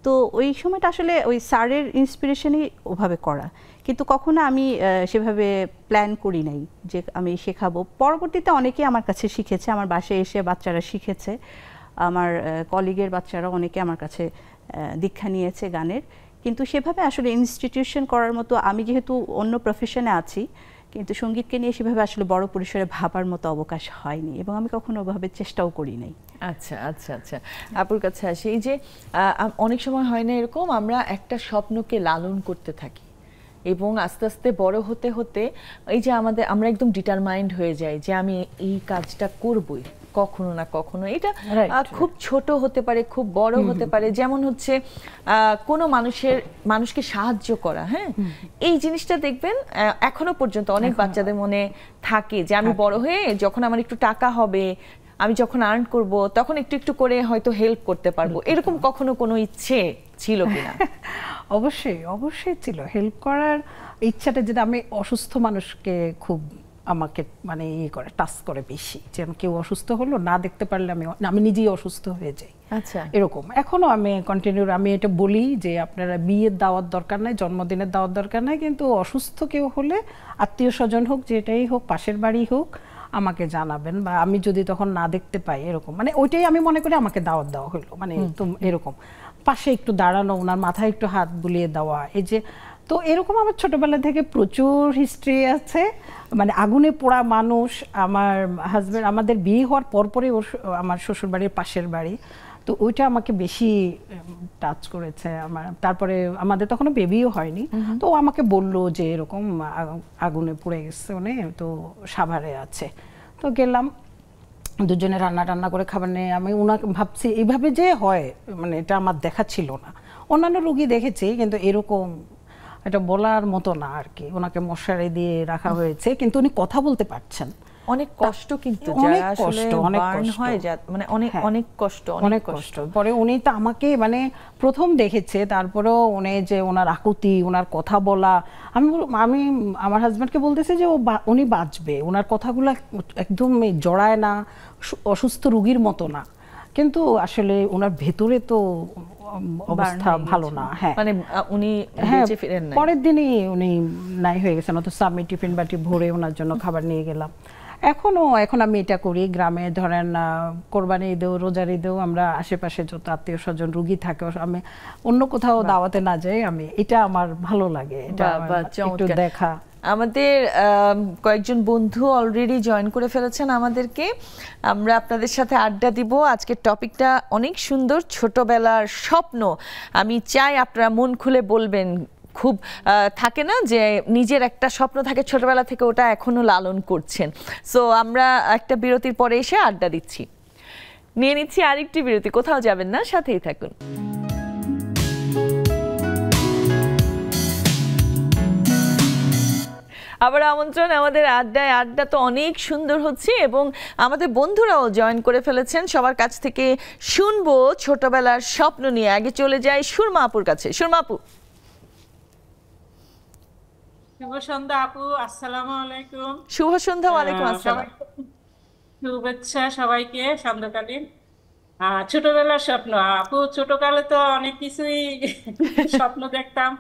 তো ওই সময়টা আসলে ওই স্যারের ইন্সপিরেশনই ওভাবে করা, কিন্তু কখনো আমি সেভাবে প্ল্যান করি নাই যে আমি শেখাবো। পরবর্তীতে অনেকেই আমার কাছে শিখেছে, আমার বাসায় এসে বাচ্চারা শিখেছে, আমার কলিগের বাচ্চারা অনেকে আমার কাছে দীক্ষা নিয়েছে গানের। কিন্তু সেভাবে আসলে ইনস্টিটিউশন করার মতো, আমি যেহেতু অন্য প্রফেশনে আছি, কিন্তু সঙ্গীতকে নিয়ে সেভাবে আসলে বড় পরিসরে ভাবার মতো অবকাশ হয়নি, এবং আমি কখনো ওভাবে চেষ্টাও করি নাই। আচ্ছা আচ্ছা আচ্ছা, আপুর কাছে আসি। এই যে অনেক সময় হয় না এরকম, আমরা একটা স্বপ্নকে লালন করতে থাকি এবং আস্তে আস্তে বড় হতে হতে এই যে আমরা একদম ডিটারমাইন্ড হয়ে যাই যে আমি এই কাজটা করবই কখনো না কখনো। এটা খুব ছোট হতে পারে, খুব বড় হতে পারে। যেমন হচ্ছে কোনো মানুষকে সাহায্য করা, হ্যাঁ, এই জিনিসটা দেখবেন এখনো পর্যন্ত অনেক বাচ্চাদের মনে থাকে যে আমি বড় হয়ে যখন আমার একটু টাকা হবে, আমি যখন আর্ন করব, তখন একটু একটু করে হয়তো হেল্প করতে পারবো। এরকম কখনো কোনো ইচ্ছে ছিল কিনা? অবশ্যই অবশ্যই ছিল হেল্প করার ইচ্ছাটা। যেটা আমি অসুস্থ মানুষকে খুব আমাকে মানে ইয়ে করে, টাচ করে বেশি, যে কেউ অসুস্থ হলো না দেখতে পারলে আমি নিজেই অসুস্থ হয়ে যাই। আচ্ছা, এরকম এখনো আমি কন্টিনিউ আমি এটা বলি যে আপনারা বিয়ের দাওয়াত দরকার নাই, জন্মদিনের দাওয়াত দরকার নাই, কিন্তু অসুস্থ কেউ হলে আত্মীয় স্বজন হোক, যেটাই হোক, পাশের বাড়ি হোক, আমাকে জানাবেন। বা আমি যদি তখন না দেখতে পাই, এরকম মানে ওইটাই আমি মনে করি আমাকে দাওয়াত দেওয়া হলো। মানে তো এরকম পাশে একটু দাঁড়ানো, ওনার মাথায় একটু হাত বুলিয়ে দেওয়া, এই যে। তো এরকম আমার ছোটবেলা থেকে প্রচুর হিস্ট্রি আছে। মানে আগুনে পোড়া মানুষ, আমার হাজব্যান্ড আমাদের বিয়ে হওয়ার পরপরই আমার শ্বশুরবাড়ির পাশের বাড়ি, তো ওইটা আমাকে বেশি টাচ করেছে আমার। তারপরে আমাদের তখনও বেবিও হয়নি, তো ও আমাকে বললো যে এরকম আগুনে পুড়ে গেছে উনি, তো সাভারে আছে। তো গেলাম, দুজনে রান্না টান্না করে খাবার নিয়ে আমি ওনাকে ভাবছি এইভাবে যে হয়, মানে এটা আমার দেখা ছিল না। অন্যান্য রোগী দেখেছি, কিন্তু এরকম এটা বলার মতো না আর কি। ওনাকে মশারি দিয়ে রাখা হয়েছে, কিন্তু উনি কথা বলতে পারছেন। অনেক কষ্ট, কিন্তু যারা আসলে বার্ন হয় মানে অনেক কষ্ট। পরে উনি তো আমাকে মানে প্রথম দেখেছে, তারপরেও উনি যে ওনার আকুতি, ওনার কথা বলা, আমি আমার হাজব্যান্ডকে বলতেছি যে উনি বাঁচবে, ওনার কথাগুলো একদম জড়ায় না, অসুস্থ রোগীর মতো না, কিন্তু আসলে ওনার ভেতরে তো অবস্থা ভালো না। হ্যাঁ, মানে উনি বেঁচে ফিরেন না। পরের দিনই উনি নাই হয়ে গেছেন। অত আমি টিফিন বাটি ভরে ওনার জন্য খাবার নিয়ে গেলাম। এখন আমি এটা করি গ্রামে, ধরেন কোরবানি ঈদেও, রোজার ঈদেও আমরা আশেপাশে যত আত্মীয় স্বজন রোগী থাকে, আমি অন্য কোথাও দাওয়াতে না যাই, আমি এটা আমার ভালো লাগে, এটা একটু দেখা। আমাদের কয়েকজন বন্ধু অলরেডি জয়েন করে ফেলেছেন আমাদেরকে, আমরা আপনাদের সাথে আড্ডা দিব। আজকের টপিকটা অনেক সুন্দর, ছোটবেলার স্বপ্ন। আমি চাই আপনারা মন খুলে বলবেন। খুব থাকে না যে নিজের একটা স্বপ্ন থাকে ছোটবেলা থেকে, ওটা এখনো লালন করছেন। সো আমরা একটা বিরতির পরে এসে আড্ডা দিচ্ছি, নিয়ে নিচ্ছি আরেকটি বিরতি। কোথাও যাবেন না, সাথেই থাকুন। আবার আমন্ত্রণ আমাদের আড্ডায়। আড্ডা তো অনেক সুন্দর হচ্ছে এবং আমাদের বন্ধুরাও জয়েন করে ফেলেছেন। সবার কাছ থেকে শুনবো ছোটবেলার স্বপ্ন নিয়ে। আগে চলে যাই সুরমা আপুর কাছে। সুরমা আপু। শুভ সন্ধ্যা আপু, আসসালামু আলাইকুম। শুভ সন্ধ্যা। ওয়ালাইকুম আসসালাম। শুভেচ্ছা সবাইকে সন্ধ্যাকালীন। ছোটবেলার স্বপ্ন আপু, ছোটকালে তো অনেক কিছুই স্বপ্ন দেখতাম,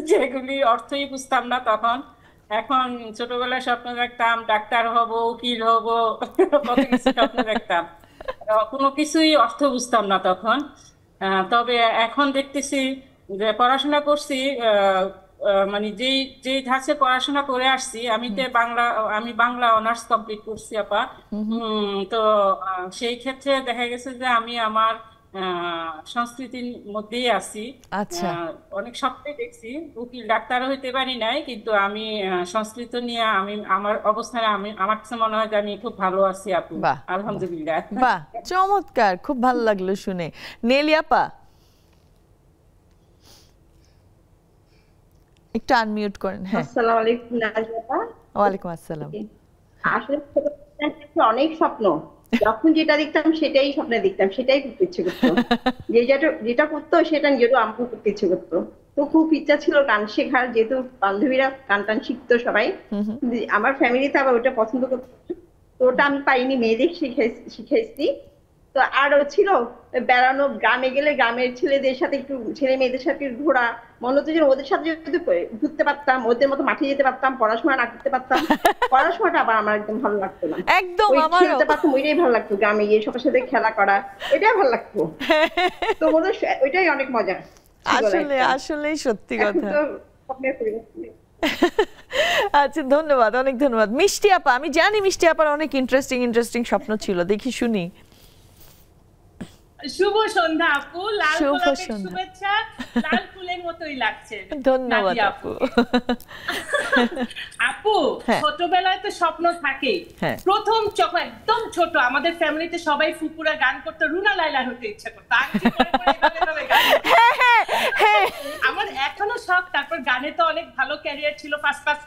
যেগুলি অর্থই বুঝতাম না তখন। এখন ছোটবেলায় স্বপ্ন দেখতাম ডাক্তার হব, উকিল হব, কত কিছু স্বপ্ন দেখতাম, কোনো কিছুই অর্থ বুঝতাম না তখন। তবে এখন দেখতেছি যে পড়াশোনা করছি, মানে যেই যেই ধাঁচে পড়াশোনা করে আসছি, আমি বাংলা অনার্স কমপ্লিট করছি আপা। তো সেই ক্ষেত্রে দেখা গেছে যে আমি আমার সংস্কৃতির মধ্যেই আছি। আচ্ছা। অনেক স্বপ্নই দেখছি, উকিল ডাক্তারও হইতে পারি নাই, কিন্তু আমি সংস্কৃত নিয়ে আমার অবস্থানে আমার কাছে মনে হয় যে আমি খুব ভালো আছি আপু, বাহ আলহামদুলিল্লাহ। বাহ, চমৎকার, খুব ভালো লাগলো শুনে। নেলি আপা একটু আনমিউট করেন। হ্যাঁ, আসসালামু আলাইকুম নাজিয়া। ওয়ালাইকুম আসসালাম। আসলে অনেক স্বপ্ন, যখন যেটা দেখতাম সেটাই স্বপ্নে দেখতাম, সেটাই করতে ইচ্ছে করতো। যেটা করতো সেটা নিজেরও আমাকে করতে ইচ্ছে করতো। তো খুব ইচ্ছা ছিল গান শেখার, যেহেতু বান্ধবীরা গান টান শিখতো সবাই, আমার ফ্যামিলিতে আবার ওটা পছন্দ করতো, তো ওটা আমি পাইনি, মেয়েদের শিখাইছি। তো আরো ছিল বেড়ানো, গ্রামে গেলে গ্রামের ছেলেদের সাথে একটু, ছেলে মেয়েদের সাথে ঘোরা, মনে হতো যে ওদের সাথে যদি ঘুরতে পারতাম, ওদের মতো মাঠে যেতে পারতাম, পড়াশোনা না করতে পারতাম। পড়াশোনাটা আবার আমার একদম ভালো লাগতো না, একদম আমারও খেলতে পারতাম, ওইটাই ভালো লাগতো, গ্রামে গিয়ে সবার সাথে খেলা করা, এটাই ভালো লাগতো। তো ওইটাই অনেক মজা। আসলে আসলেই সত্যি কথা। তো স্বপ্নের পরিবর্তন। আচ্ছা, ধন্যবাদ, অনেক ধন্যবাদ। মিষ্টি আপা, আমি জানি মিষ্টি আপার অনেক ইন্টারেস্টিং স্বপ্ন ছিল, দেখি শুনি। শুভ সন্ধ্যা আপু, লাল শুভ গোলাপের সন্ধ্যা। শুভেচ্ছা, লাল ফুলের মতোই লাগছে। ধন্যবাদ নাদিয়া আপু। আপু, হ্যাঁ। ছোটবেলায় তো স্বপ্ন থাকে। হ্যাঁ। প্রথম যখন একদম ছোট, আমাদের ফ্যামিলিতে সবাই ফুপুরা গান করতো, রুনা লায়লা হতে ইচ্ছা করতো, আংটি পরে পরে এভাবে এভাবে গান করতো। আমার এখনো শখ। তারপর গানে তো অনেক ভালো ক্যারিয়ার ছিল,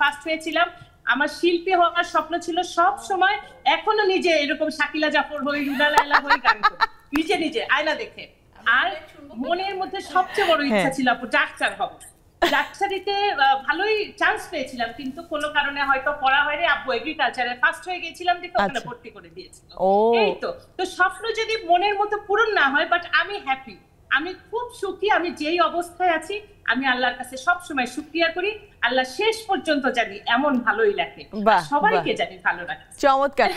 ফার্স্ট হয়েছিলাম। আমার শিল্পী হওয়ার স্বপ্ন ছিল সব সময়, এখনো নিজে এরকম শাকিলা জাফর হই, রুনা লায়লা হই গান করি নিজে নিজে আয়না দেখে। আর মনের মধ্যে সবচেয়ে বড় ইচ্ছা ছিল আপু ডাক্তার হব। ডাক্তারিতে ভালোই চান্স পেয়েছিলাম, কিন্তু কোনো কারণে হয়তো পড়া হয়নি। আব্বু এগ্রিকালচারে ফার্স্ট হয়ে গেছিলাম, দেখে ওখানে ভর্তি করে দিয়েছিল। এই তো স্বপ্ন যদি মনের মতো পূরণ না হয়, বাট আমি হ্যাপি, আমি খুব সুখী। আমি যেই অবস্থায় আছি, আমি আল্লাহর কাছে সব সময় শুকরিয়া করি। আল্লাহ শেষ পর্যন্ত জানি এমন ভালোই লাগে, সবাইকে জানি ভালো লাগে। চমৎকার।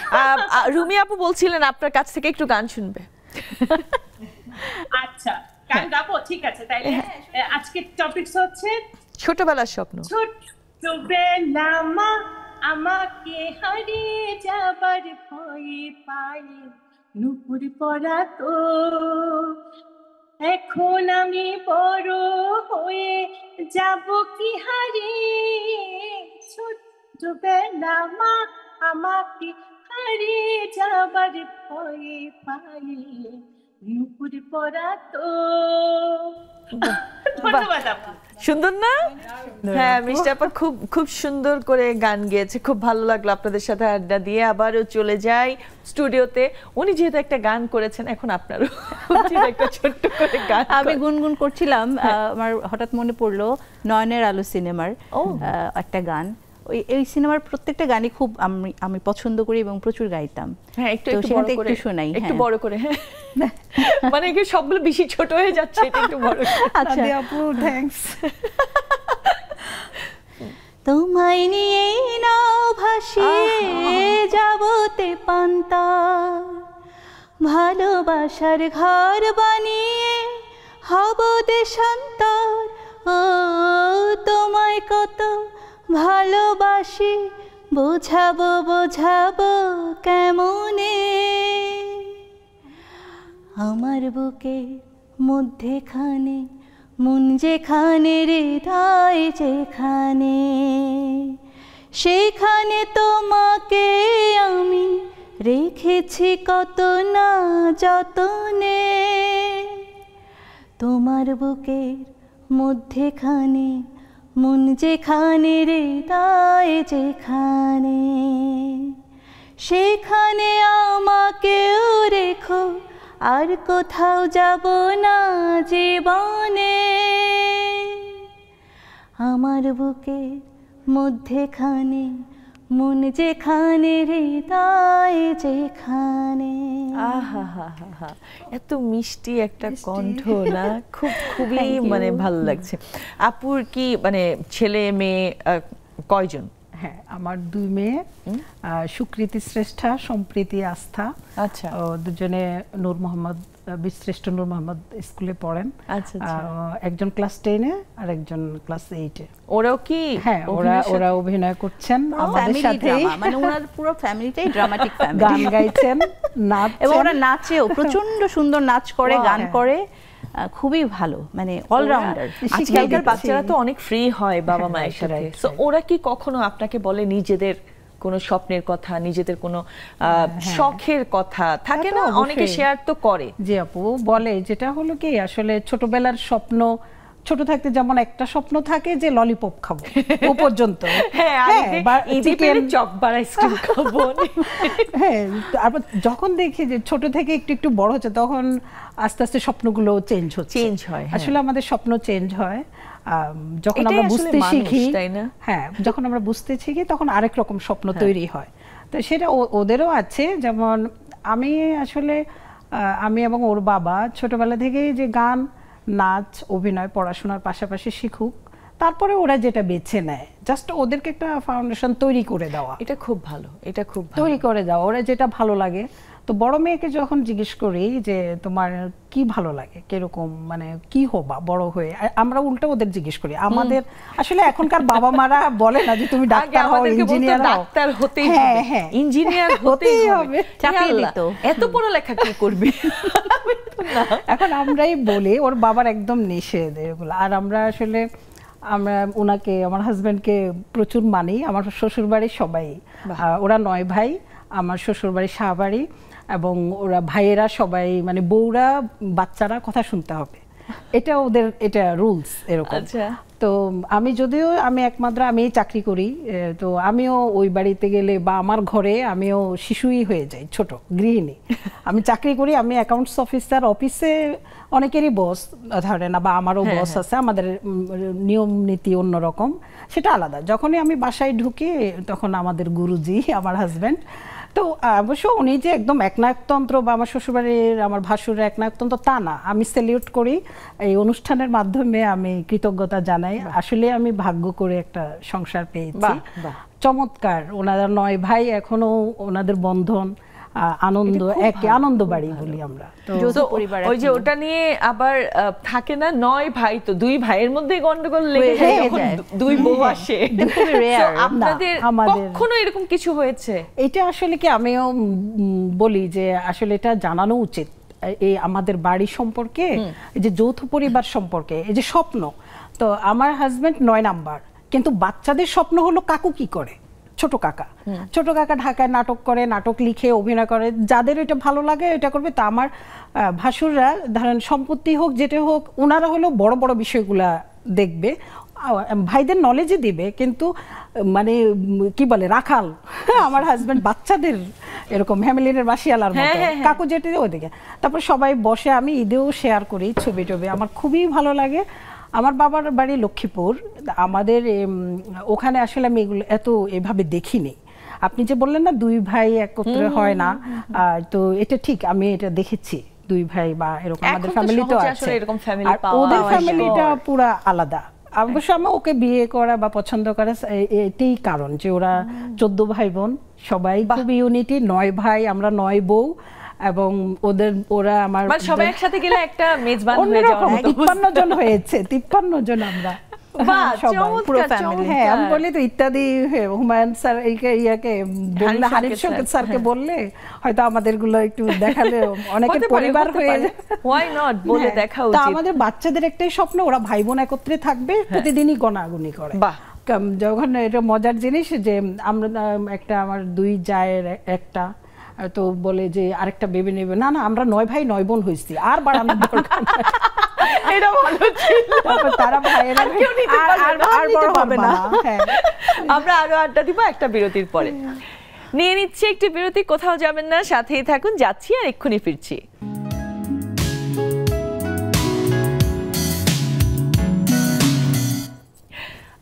রুমি আপু বলছিলেন আপনার কাছ থেকে একটু গান শুনবে। আচ্ছা, গান গাবো? ঠিক আছে, তাইলে আজকের টপিকস হচ্ছে ছোটবেলার স্বপ্ন। ছোটবেলা মা আমাকে হারিয়ে যাবার ভয় পাই, নুপুর পরা তো এখন আমি বড় হয়ে যাব কি হারিয়ে। ছোটবেলা মা আমাকে হারিয়ে যাবার ভয় পাই, নুপুর পরা তো। ধন্যবাদ আপু। সুন্দর না? হ্যাঁ, মিষ্টি আপা খুব খুব সুন্দর করে গান গেয়েছে, খুব ভালো লাগলো আপনাদের সাথে আড্ডা দিয়ে। আবারও চলে যাই স্টুডিওতে। উনি যেহেতু একটা গান করেছেন, এখন আপনারও একটা ছোট্ট করে গান। আমি গুনগুন করছিলাম, আমার হঠাৎ মনে পড়লো নয়নের আলো সিনেমার একটা গান। এই সিনেমার প্রত্যেকটা গানই খুব আমি পছন্দ করি এবং প্রচুর গাইতাম। হ্যাঁ, একটু বড় করে শোনাই, একটু বড় করে। হ্যাঁ, মানে কি সবগুলো বেশি ছোট হয়ে যাচ্ছে, এটা একটু বড়। আচ্ছা আপু, থ্যাঙ্কস। তোমায় নিয়ে নাও ভাসিয়ে যাবতে পান্তা, ভালোবাসার ঘর বানিয়ে হব দেশান্তর। ও তোমায় কত ভালোবাসি, বোঝাবো বোঝাবো কেমনে। আমার বুকের মধ্যেখানে মন যেখানে, হৃদয় যেখানে, সেখানে তোমাকে আমি রেখেছি কত না যতনে। তোমার বুকের মধ্যেখানে মন যেখানে, হৃদয় যেখানে, সেখানে আমাকেও রেখো, আর কোথাও যাব না জীবনে। আমার বুকের মধ্যেখানে মন যেখানে, হৃদয় যেখানে। আহা, এত মিষ্টি একটা কণ্ঠ না, খুবই মানে ভালো লাগছে। আপুর কি মানে ছেলে মেয়ে কয়জন? হ্যাঁ, আমার 2 মেয়ে, সুকৃতি শ্রেষ্ঠা, সম্প্রীতি আস্থা। আচ্ছা। দুজনে নূর মোহাম্মদ বীরশ্রেষ্ঠ নূর মোহাম্মদ স্কুলে পড়েন। আচ্ছা আচ্ছা। একজন ক্লাস 10-এ আর একজন ক্লাস 8-এ। ওরাও কি? হ্যাঁ, ওরা অভিনয় করছেন আমাদের সাথে, মানে ওনার পুরো ফ্যামিলিটাই ড্রামাটিক ফ্যামিলি। গান গাইছেন, নাচছেন, এবং ওরা নাচেও প্রচন্ড সুন্দর নাচ করে, গান করে, খুবই ভালো, মানে অলরাউন্ডার। আজকালকার বাচ্চারা তো অনেক ফ্রি হয় বাবা মায়ের সাথে, সো ওরা কি কখনো আপনাকে বলে নিজেদের কোনো স্বপ্নের কথা, নিজেদের কোনো শখের কথা থাকে না, অনেকে শেয়ার তো করে? জি আপু, বলে যেটা হলো কি আসলে ছোটবেলার স্বপ্ন, ছোট থাকতে যেমন একটা স্বপ্ন থাকে যে ললিপপ খাবো ও পর্যন্ত, হ্যাঁ, আবার যখন দেখি যে ছোট থেকে একটু একটু বড় হচ্ছে তখন আস্তে আস্তে স্বপ্নগুলো চেঞ্জ হয়। আসলে আমাদের স্বপ্ন চেঞ্জ হয় যখন আমরা বুঝতে শিখি, হ্যাঁ, যখন আমরা বুঝতে শিখি তখন আরেক রকম স্বপ্ন তৈরি হয়। তো সেটা ওদেরও আছে। যেমন আমি আসলে আমি এবং ওর বাবা ছোটবেলা থেকেই যে গান, নাচ, অভিনয়, পড়াশোনার পাশাপাশি শিখুক, তারপরে ওরা যেটা বেছে নেয়, জাস্ট ওদেরকে একটা ফাউন্ডেশন তৈরি করে দেওয়া, এটা খুব ভালো, এটা খুব তৈরি করে দেওয়া, ওরা যেটা ভালো লাগে। তো বড় মেয়েকে যখন জিজ্ঞেস করি যে তোমার কি ভালো লাগে, কিরকম, মানে কি হবা বড় হয়ে, আমরা উল্টো ওদের জিজ্ঞেস করি। আমাদের আসলে এখনকার বাবা মারা বলে না যে তুমি ডাক্তার হও, ইঞ্জিনিয়ার হও, ডাক্তার হতেই হবে, হ্যাঁ ইঞ্জিনিয়ার হতেই হবে, চাকরি দিত, এত পড়ালেখা কি করবে। এখন আমরাই বলি, ওর বাবার একদম নিষেধ এগুলো। আর আমরা আসলে ওনাকে, আমার হাজবেন্ডকে প্রচুর মানি। আমার শ্বশুর বাড়ির সবাই, ওরা 9 ভাই, আমার শ্বশুর বাড়ি শাহবাড়ি, এবং ওরা ভাইয়েরা সবাই, মানে বউরা বাচ্চারা কথা শুনতে হবে, এটা ওদের, এটা রুলস এরকম। তো আমি যদিও একমাত্র আমি চাকরি করি, তো আমিও ওই বাড়িতে গেলে বা আমার ঘরে আমিও শিশুই হয়ে যাই, ছোট গৃহিণী। আমি চাকরি করি, আমি অ্যাকাউন্টস অফিসার, অফিসে অনেকেরই বস ধরে না, বা আমারও বস আছে, আমাদের নিয়ম নীতি অন্যরকম, সেটা আলাদা। যখনই আমি বাসায় ঢুকি তখন আমাদের গুরুজি আমার হাজব্যান্ড, তো অবশ্য উনি যে একদম একনায়কতন্ত্র বা আমার শ্বশুরবাড়ির আমার ভাসুরের একনায়কতন্ত্র তা না, আমি সেলিউট করি। এই অনুষ্ঠানের মাধ্যমে আমি কৃতজ্ঞতা জানাই, আসলে আমি ভাগ্য করে একটা সংসার পেয়েছি। চমৎকার, ওনারা 9 ভাই, এখনো ওনাদের বন্ধন আনন্দ, একে আনন্দ বাড়ি বলি আমরা। তো ওই যে ওটা নিয়ে আবার থাকে না, 9 ভাই, তো 2 ভাইয়ের মধ্যে গন্ডগোল লেগে যায় যখন 2 বউ আসে। আপনাদের কখনো এরকম কিছু হয়েছে? এটা আসলে কি আমিও বলি যে আসলে এটা জানানো উচিত, এই আমাদের বাড়ি সম্পর্কে, এই যে যৌথ পরিবার সম্পর্কে, এই যে স্বপ্ন। তো আমার হাজবেন্ড 9 নাম্বার, কিন্তু বাচ্চাদের স্বপ্ন হলো কাকু কি করে, ছোট কাকা ঢাকায় নাটক করে, নাটক লিখে, অভিনয় করে, যাদের এটা ভালো লাগে এটা করবে। তা আমার ভাসুররা ধরেন সম্পত্তি হোক যেটা হোক, ওনারা হলো বড় বড় বিষয়গুলা দেখবে, ভাইদের নলেজে দিবে, কিন্তু মানে কি বলে রাখাল আমার হাজবেন্ড বাচ্চাদের এরকম ফ্যামিলির বাসিয়ালার মতো, কাকু যেটা ওদিকে। তারপর সবাই বসে, আমি ঈদেও শেয়ার করি ছবি টবি, আমার খুবই ভালো লাগে। আমার বাবার বাড়ি লক্ষ্মীপুর, আমাদের ওখানে আসলে আমি এগুলো এত এভাবে দেখিনি। আপনি যে বললেন না 2 ভাই একত্রে হয় না, তো এটা ঠিক, আমি এটা দেখেছি, 2 ভাই বা এরকম আমাদের ফ্যামিলিতে আছে, আর ওদের ফ্যামিলিটা পুরো আলাদা। অবশ্য আমি ওকে বিয়ে করা বা পছন্দ করা এটাই কারণ যে ওরা 14 ভাই বোন, সবাই খুব ইউনিটি, 9 ভাই, আমরা 9 বউ, এবং ওরা আমার সবাই একসাথে গেলে একটা মেজবান হয়ে যাওয়ার মতো। 53 জন হয়েছে, 53 জন আমরা পুরো ফ্যামিলি। হ্যাঁ, আমি বলি তো ইত্যাদি, হুমায়ুন স্যার ইয়াকে বললে, হানিফ শোকত স্যারকে বললে হয়তো আমাদের গুলো একটু দেখালে অনেকের পরিবার হয়ে যায়, হোয়াই নট বলে দেখা উচিত। আমাদের বাচ্চাদের একটাই স্বপ্ন, ওরা ভাই বোন একত্রে থাকবে, প্রতিদিনই গণাগুনি করে। যখন এটা মজার জিনিস যে আমরা আমার 2 জায়ের একটা, তো বলে যে আরেকটা বেবি নেবে, না আমরা 9 ভাই 9 বোন হয়েছি, আর বাড়ানোর দরকার নাই। এটা ভালো ছিল, তারা ভাইয়েরা আর বড় হবে না। আমরা আরো আড্ডা দিব একটা বিরতির পরে। নিয়ে নিচ্ছি একটি বিরতি, কোথাও যাবেন না, সাথেই থাকুন, যাচ্ছি আর এক্ষুনি ফিরছি।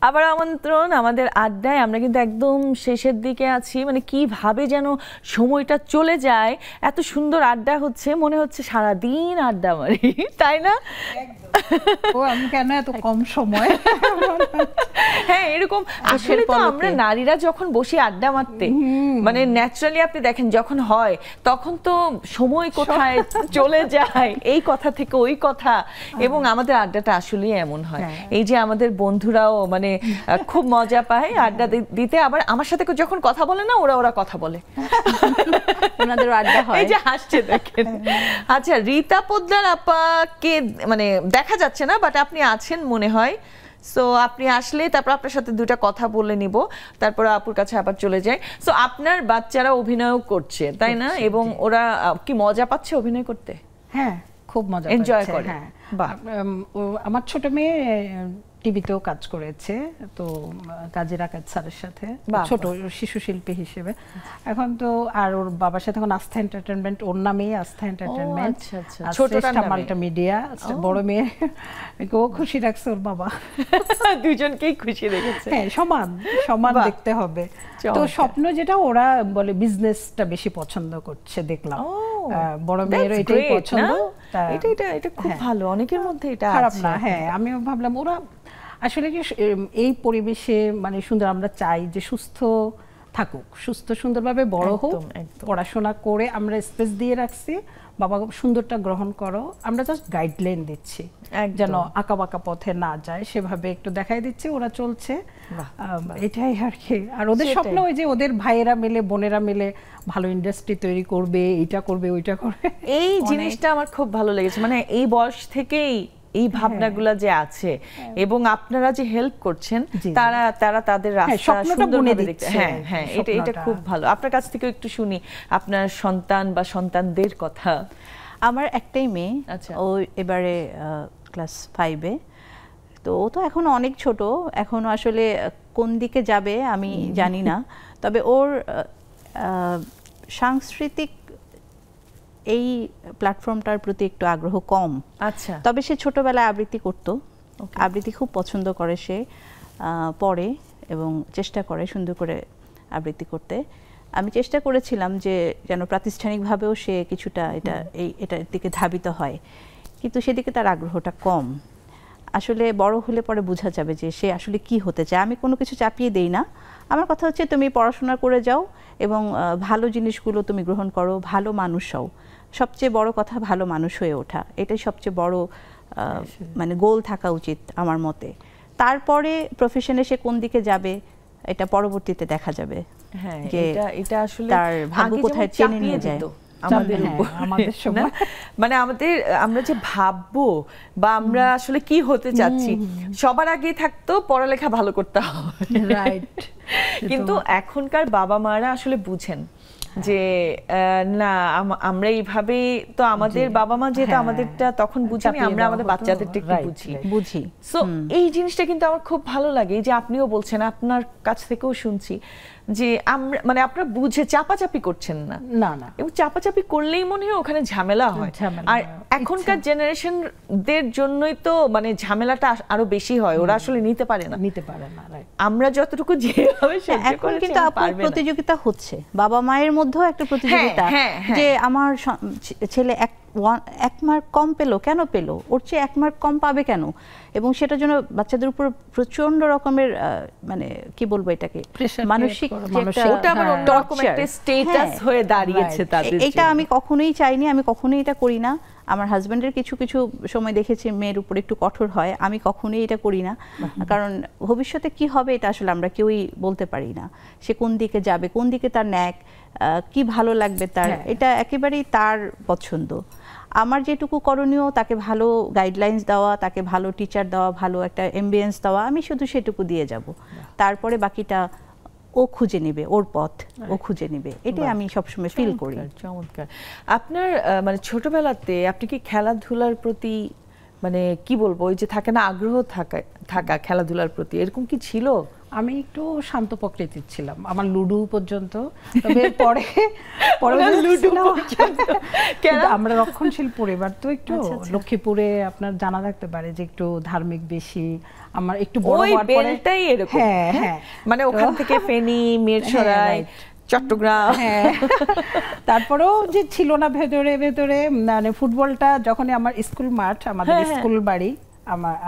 আবার আমন্ত্রণ আমাদের আড্ডায়। আমরা কিন্তু একদম শেষের দিকে আছি, মানে কিভাবে যেন সময়টা চলে যায়, এত সুন্দর আড্ডা হচ্ছে, মনে হচ্ছে সারাদিন আড্ডা মারি, তাই না? ও আমি কেন এত কম সময়। হ্যাঁ এরকম আসলে তো আমরা নারীরা যখন বসে আড্ডা মারতে মানে ন্যাচারালি আপনি দেখেন যখন হয় তখন তো সময় কোথায় চলে যায় এই কথা থেকে ওই কথা, এবং আমাদের আড্ডাটা আসলেই এমন হয়। এই যে আমাদের বন্ধুরাও মানে খুব মজা পায় আড্ডা দিতে, আবার আমার সাথে যখন কথা বলে না ওরা কথা বলে, ওনাদের আড্ডা হয়। এই যে হাসছে দেখেন। আচ্ছা রীতা পোদ্দার আপাকে মানে দেখা যাচ্ছে না, বাট আপনি আছেন মনে হয়। সো আপনি আসলে তারপর আপনার সাথে দুটা কথা বলে নিব, তারপর আপুর কাছে আবার চলে যাই। সো আপনার বাচ্চারা অভিনয় করছে তাই না, এবং ওরা কি মজা পাচ্ছে অভিনয় করতে? হ্যাঁ খুব মজা এনজয় করে। হ্যাঁ আমার ছোট মেয়ে টিভিতেও কাজ করেছে, তো কাজী রাকাত স্যারের সাথে ছোট শিশু শিল্পী হিসেবে। এখন তো আর ওর বাবার সাথে এখন আস্থা এন্টারটেইনমেন্ট, ওর নামেই আস্থা এন্টারটেইনমেন্ট, ছোটটা মাল্টিমিডিয়া। বড় মেয়ে ও খুশি রাখছে ওর বাবা, দুজনকেই খুশি রেখেছে। হ্যাঁ সমান দেখতে হবে। তো স্বপ্ন যেটা ওরা বলে বিজনেসটা বেশি পছন্দ করছে দেখলাম, বড় মেয়ের এটাই পছন্দ। এটা খুব ভালো, অনেকের মধ্যে এটা খারাপ না। হ্যাঁ আমিও ভাবলাম ওরা আসলে কি এই পরিবেশে মানে সুন্দর, আমরা চাই যে সুস্থ থাকুক, সুস্থ সুন্দরভাবে বড় হোক, পড়াশোনা করে আমরা স্পেস দিয়ে রাখছি, বাবা সুন্দরটা গ্রহণ করো, আমরা জাস্ট গাইডলাইন দিচ্ছি যেন আঁকা বাঁকা পথে না যায় সেভাবে একটু দেখাই দিচ্ছি, ওরা চলছে এটাই আর কি। আর ওদের স্বপ্ন ওই যে ওদের ভাইয়েরা মিলে বোনেরা মিলে ভালো ইন্ডাস্ট্রি তৈরি করবে, এইটা করবে ওইটা করবে। এই জিনিসটা আমার খুব ভালো লেগেছে, মানে এই বয়স থেকেই এই ভাবনাগুলো যে আছে এবং আপনারা যে হেল্প করছেন তারা তাদের রাস্তা সুন্দরভাবে দেখতে। হ্যাঁ হ্যাঁ এটা খুব ভালো। আপনার কাছ থেকে একটু শুনি আপনার সন্তান বা সন্তানদের কথা। আমার একটাই মেয়ে, ও এবারে ক্লাস 5-এ, তো ও তো এখনো অনেক ছোট, এখনো আসলে কোন দিকে যাবে আমি জানি না। তবে ওর সাংস্কৃতিক এই প্ল্যাটফর্মটার প্রতি একটু আগ্রহ কম। আচ্ছা, তবে সে ছোটবেলায় আবৃত্তি করতো, আবৃত্তি খুব পছন্দ করে, সে পড়ে এবং চেষ্টা করে সুন্দর করে আবৃত্তি করতে। আমি চেষ্টা করেছিলাম যে যেন প্রাতিষ্ঠানিকভাবেও সে কিছুটা এটার দিকে ধাবিত হয়, কিন্তু সেদিকে তার আগ্রহটা কম। আসলে বড় হলে পরে বোঝা যাবে যে সে আসলে কি হতে চায়। আমি কোনো কিছু চাপিয়ে দেই না, আমার কথা হচ্ছে তুমি পড়াশোনা করে যাও এবং ভালো জিনিসগুলো তুমি গ্রহণ করো, ভালো মানুষ হও। সবচেয়ে বড় কথা ভালো মানুষ হয়ে ওঠা, এটাই সবচেয়ে বড় মানে গোল থাকা উচিত আমার মতে। তারপরে প্রফেশনে সে কোন দিকে যাবে এটা পরবর্তীতে দেখা যাবে। হ্যাঁ যে এটা আসলে তার ভাগ্য কোথায় টেনে নিয়ে যায় আমাদের সময়, মানে আমরা যে ভাববো বা আমরা আসলে কি হতে চাচ্ছি সবার আগে থাকতো পড়ালেখা ভালো করতে হবে, রাইট। কিন্তু এখনকার বাবা মারা আসলে বুঝেন যে না আমরা এইভাবে, তো আমাদের বাবা মা যেটা আমাদেরটা তখন বুঝিনি, আমরা আমাদের বাচ্চাদেরটা একটু বুঝি। সো এই জিনিসটা কিন্তু আমার খুব ভালো লাগে যে আপনিও বলছেন, আপনার কাছ থেকেও শুনছি যে আমরা মানে আপনারা বুঝে চাপাচাপি করছেন না, এবং চাপাচাপি করলেই মনে হয় ওখানে ঝামেলা হয়। আর এখনকার জেনারেশনদের জন্যই তো মানে ঝামেলাটা আরো বেশি হয়, ওরা আসলে নিতে পারে না। আমরা যতটুকু যেভাবে সহ্য করেছি, কিন্তু প্রতিযোগিতা হচ্ছে বাবা মায়ের মধ্যেও একটা প্রতিযোগিতা যে আমার ছেলে এক মার্ক কম পেলো, কেন পেলো, ওর চেয়ে এক মার্ক কম পাবে কেন, এবং সেটার জন্য বাচ্চাদের উপর প্রচন্ড রকমের মানে কি বলবো এটাকে মানসিক হয়ে দাঁড়িয়েছে তাদের। এটা আমি কখনোই চাইনি, আমি কখনোই এটা করি না। আমার হাজব্যান্ডের কিছু সময় দেখেছি মেয়ের উপর একটু কঠোর হয়, আমি কখনোই এটা করি না, কারণ ভবিষ্যতে কি হবে এটা আসলে আমরা কেউই বলতে পারি না। সে কোন দিকে যাবে, কোন দিকে তার ন্যাক, কি ভালো লাগবে তার, এটা একেবারেই তার পছন্দ। আমার যেটুকু করণীয় তাকে ভালো গাইডলাইন্স দেওয়া, তাকে ভালো টিচার দেওয়া, ভালো একটা এমবিএন্স দেওয়া, আমি শুধু সেটুকু দিয়ে যাব, তারপরে বাকিটা ও খুঁজে নেবে, ওর পথ ও খুঁজে নেবে, এটাই আমি সবসময় ফিল করি। চমৎকার। আপনার মানে ছোটবেলাতে আপনি কি খেলাধুলার প্রতি মানে কি বলবো ওই যে থাকে না আগ্রহ থাকা খেলাধুলার প্রতি, এরকম কি ছিল? আমি একটু শান্ত প্রকৃতির ছিলাম, আমার লুডু পর্যন্ত। তবে পরে আমরা রক্ষণশীল পরিবার তো একটু লক্ষ্মীপুরে আপনার জানা থাকতে পারে যে একটু ধার্মিক বেশি। আমার একটু বড় হওয়ার পরে হ্যাঁ মানে ওখান থেকে ফেনী, মিরসরাই, চট্টগ্রাম, তারপরেও যে ছিল না ভেতরে মানে ফুটবলটা যখন আমার স্কুল মাঠ, আমাদের স্কুল বাড়ি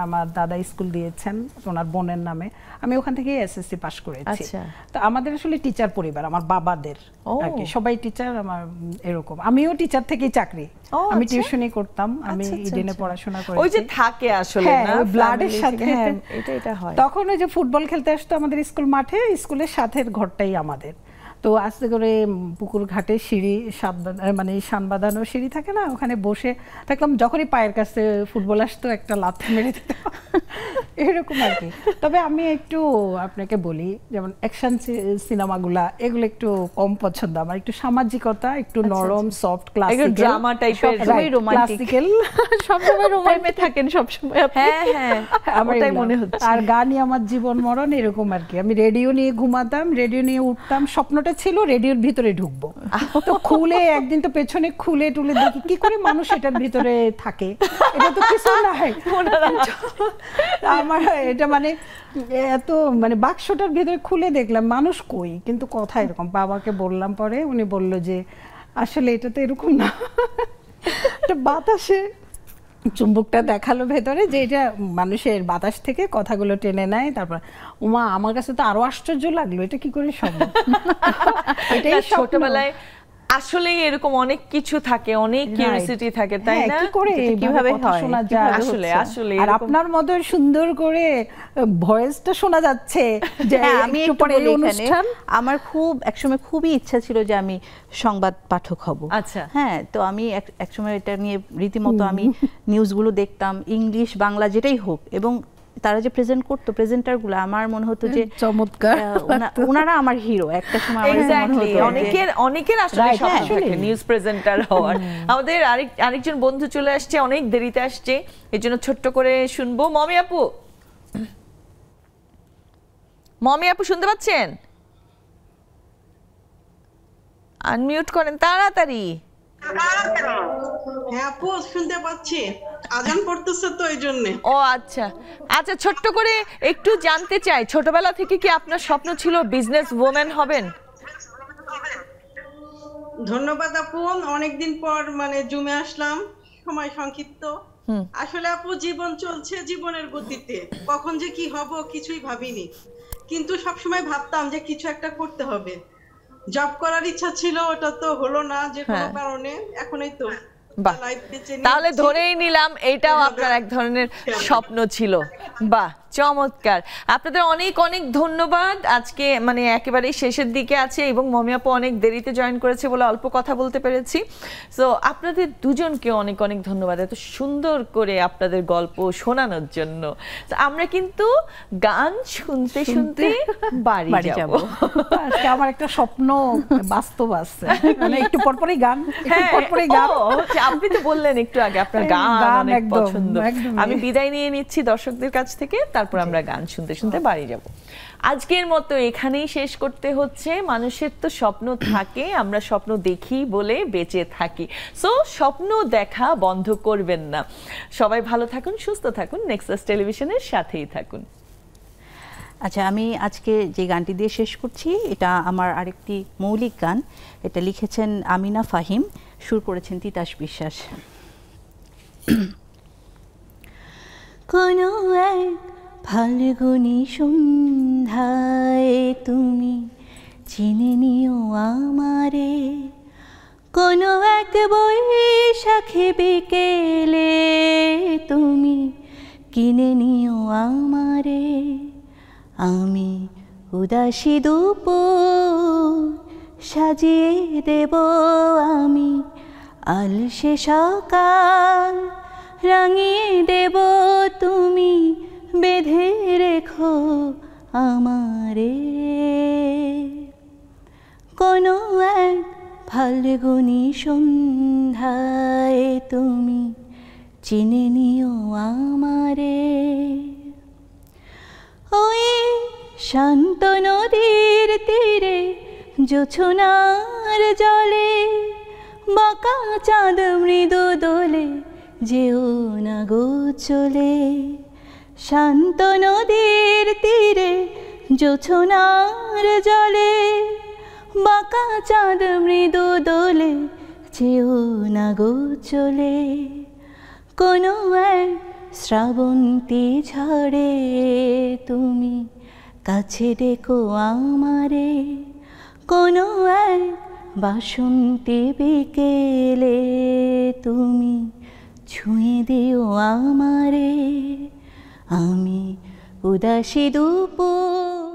আমার দাদা স্কুল দিয়েছেন ওনার বোনের নামে, আমি ওখান থেকে এসএসসি পাস করেছি। তো আমাদের আসলে টিচার পরিবার, আমার বাবাদের আর কি সবাই টিচার, আমার এরকম আমিও টিচার থেকেই চাকরি, আমি টিউশনি করতাম, আমি ইডেনে পড়াশোনা করেছি। ওই যে থাকে আসলে না ব্লাডের সাথে, এটা হয়। তখন ওই যে ফুটবল খেলতে আসতো আমাদের স্কুল মাঠে, স্কুলের সাথের ঘরটাই আমাদের। তো আস্তে করে পুকুর ঘাটে সিঁড়ি মানে শান বাঁধানো সিঁড়ি থাকে না, ওখানে বসে থাকলাম, যখনই পায়ের কাছে ফুটবল আসতো একটা লাথি মেরে দিত এরকম আর কি। তবে আমি একটু আপনাকে বলি, যেমন অ্যাকশন সিনেমাগুলা এগুলো একটু কম পছন্দ আমার, একটু সামাজিকতা, একটু নরম সফট ক্লাসিক্যাল ড্রামা টাইপের, ক্লাসিক্যাল সবসময় রোমান্টিক থাকেন সবসময়। হ্যাঁ হ্যাঁ আমারটাই মনে হচ্ছে। আর গানই আমার জীবন মরণ এরকম আর কি। আমি রেডিও নিয়ে ঘুমাতাম, রেডিও নিয়ে উঠতাম, স্বপ্নটা ছিল রেডিওর ভিতরে ঢুকবো, তো খুলে একদিন তো পেছনে খুলে টুলে দেখি কি করে মানুষ এটার ভিতরে থাকে, এটা তো কিছু না হয় আমার, এটা মানে এত মানে বাক্সটার ভিতরে খুলে দেখলাম মানুষ কই, কিন্তু কথা এরকম। বাবাকে বললাম, পরে উনি বলল যে আসলে এটা তো এরকম না, এটা বাতাসে চুম্বকটা দেখালো ভেতরে, যে এটা মানুষের বাতাস থেকে কথাগুলো টেনে নেয়। তারপর উমা আমার কাছে তো আরো আশ্চর্য লাগলো, এটা কি করে সম্ভব। এটাই ছোটবেলায় আসলে এরকম অনেক কিছু থাকে, অনেক কিউরিওসিটি থাকে, তাই না? কি করে কিভাবে শোনা যায় আসলে আসলে আর আপনার মতো সুন্দর করে ভয়েসটা শোনা যাচ্ছে যে আমি একটু পরে অনুষ্ঠান, আমার খুব একসময় খুবই ইচ্ছা ছিল যে আমি সংবাদ পাঠক হব। আচ্ছা হ্যাঁ, তো আমি একসময় এটা নিয়ে রীতিমতো আমি নিউজগুলো দেখতাম, ইংলিশ বাংলা যেটাই হোক, এবং তারা যে প্রেজেন্ট করতো প্রেজেন্টারগুলো, আমার মনে হতো যে চমৎকার, ওনারা আমার হিরো। একটা সময় আমার মনে হতো অনেকের আসলে স্বপ্ন থাকে নিউজ প্রেজেন্টার হওয়ার। আমাদের আরেকজন বন্ধু চলে আসছে, অনেক দেরিতে আসছে, এজন্য ছোট্ট করে শুনবো। মমি আপু শুনতে পাচ্ছেন? আনমিউট করেন তাড়াতাড়ি। হ্যাঁ আপু শুনতে পাচ্ছি, আজান পড়তেছে তো এই জন্য। ও আচ্ছা আচ্ছা, ছোট্ট করে একটু জানতে চাই, ছোটবেলা থেকে কি আপনার স্বপ্ন ছিল বিজনেস ওম্যান হবেন? ধন্যবাদ আপু, অনেকদিন পর মানে জুমে আসলাম, সময় সংক্ষিপ্ত। আসলে আপু জীবন চলছে জীবনের গতিতে, কখন যে কি হব কিছুই ভাবিনি, কিন্তু সবসময় ভাবতাম যে কিছু একটা করতে হবে। জব করার ইচ্ছা ছিল, ওটা তো হলো না যে কোনো কারণে, এখনই তো তাহলে ধরেই নিলাম এটাও আপনার এক ধরনের স্বপ্ন ছিল। বাহ চমৎকার, আপনাদের অনেক অনেক ধন্যবাদ। আজকে মানে একেবারে শেষের দিকে আছে এবং মমি আপু অনেক দেরিতে জয়েন করেছে বলে অল্প কথা বলতে পেরেছি। সো আপনাদের দুজনকে অনেক অনেক ধন্যবাদ এত সুন্দর করে আপনাদের গল্প শোনানোর জন্য। আমরা কিন্তু গান শুনতে শুনতে বাড়ি যাব। আজকে আমার একটা স্বপ্ন বাস্তব আছে, মানে একটু পরপরই গান, পরপরই গান। আপনি তো বললেন একটু আগে আপনার গান অনেক পছন্দ। আমি বিদায় নিয়ে নিচ্ছি দর্শকদের কাছ থেকে, তারপর আমরা গান শুনতে শুনতে বাড়ি যাব। আজকের মতো এখানেই শেষ করতে হচ্ছে। মানুষের তো স্বপ্ন থাকে, আমরা স্বপ্ন দেখি বলে বেঁচে থাকি। সো স্বপ্ন দেখা বন্ধ করবেন না। সবাই ভালো থাকুন, সুস্থ থাকুন, নেক্সাস টেলিভিশনের সাথেই থাকুন। আচ্ছা, আমি আজকে যে গানটি দিয়ে শেষ করছি, এটা আমার আরেকটি মৌলিক গান। এটা লিখেছেন আমিনা ফাহিম, সুর করেছেন তিতাস বিশ্বাস। কোনো এক ফাল্গুনি সন্ধ্যায় তুমি চিনে নিও আমারে, কোনো এক বৈশাখী বিকেলে তুমি কিনে নিও আমারে। আমি উদাসী দুপুর সাজিয়ে দেব, আমি আলসে সকাল রাঙিয়ে দেব, তুমি বেঁধে রেখো আমারে। কোনো এক ফাল্গুনি সন্ধ্যায় তুমি চিনে নিও আমারে। ওই শান্ত নদীর তীরে জোছনার জলে বাঁকা চাঁদ মৃদু দোলে, যেও না গো চলে। শান্ত নদীর তীরে জোছনার জলে বাঁকা চাঁদ মৃদু দোলে, যেও না গো চলে। কোনো এক শ্রাবন্তী ঝড়ে তুমি কাছে ডেকো আমারে, কোনো এক বাসন্তী বিকেলে তুমি ছুঁয়ে দিও আমারে। আমি উদাসী দুপুর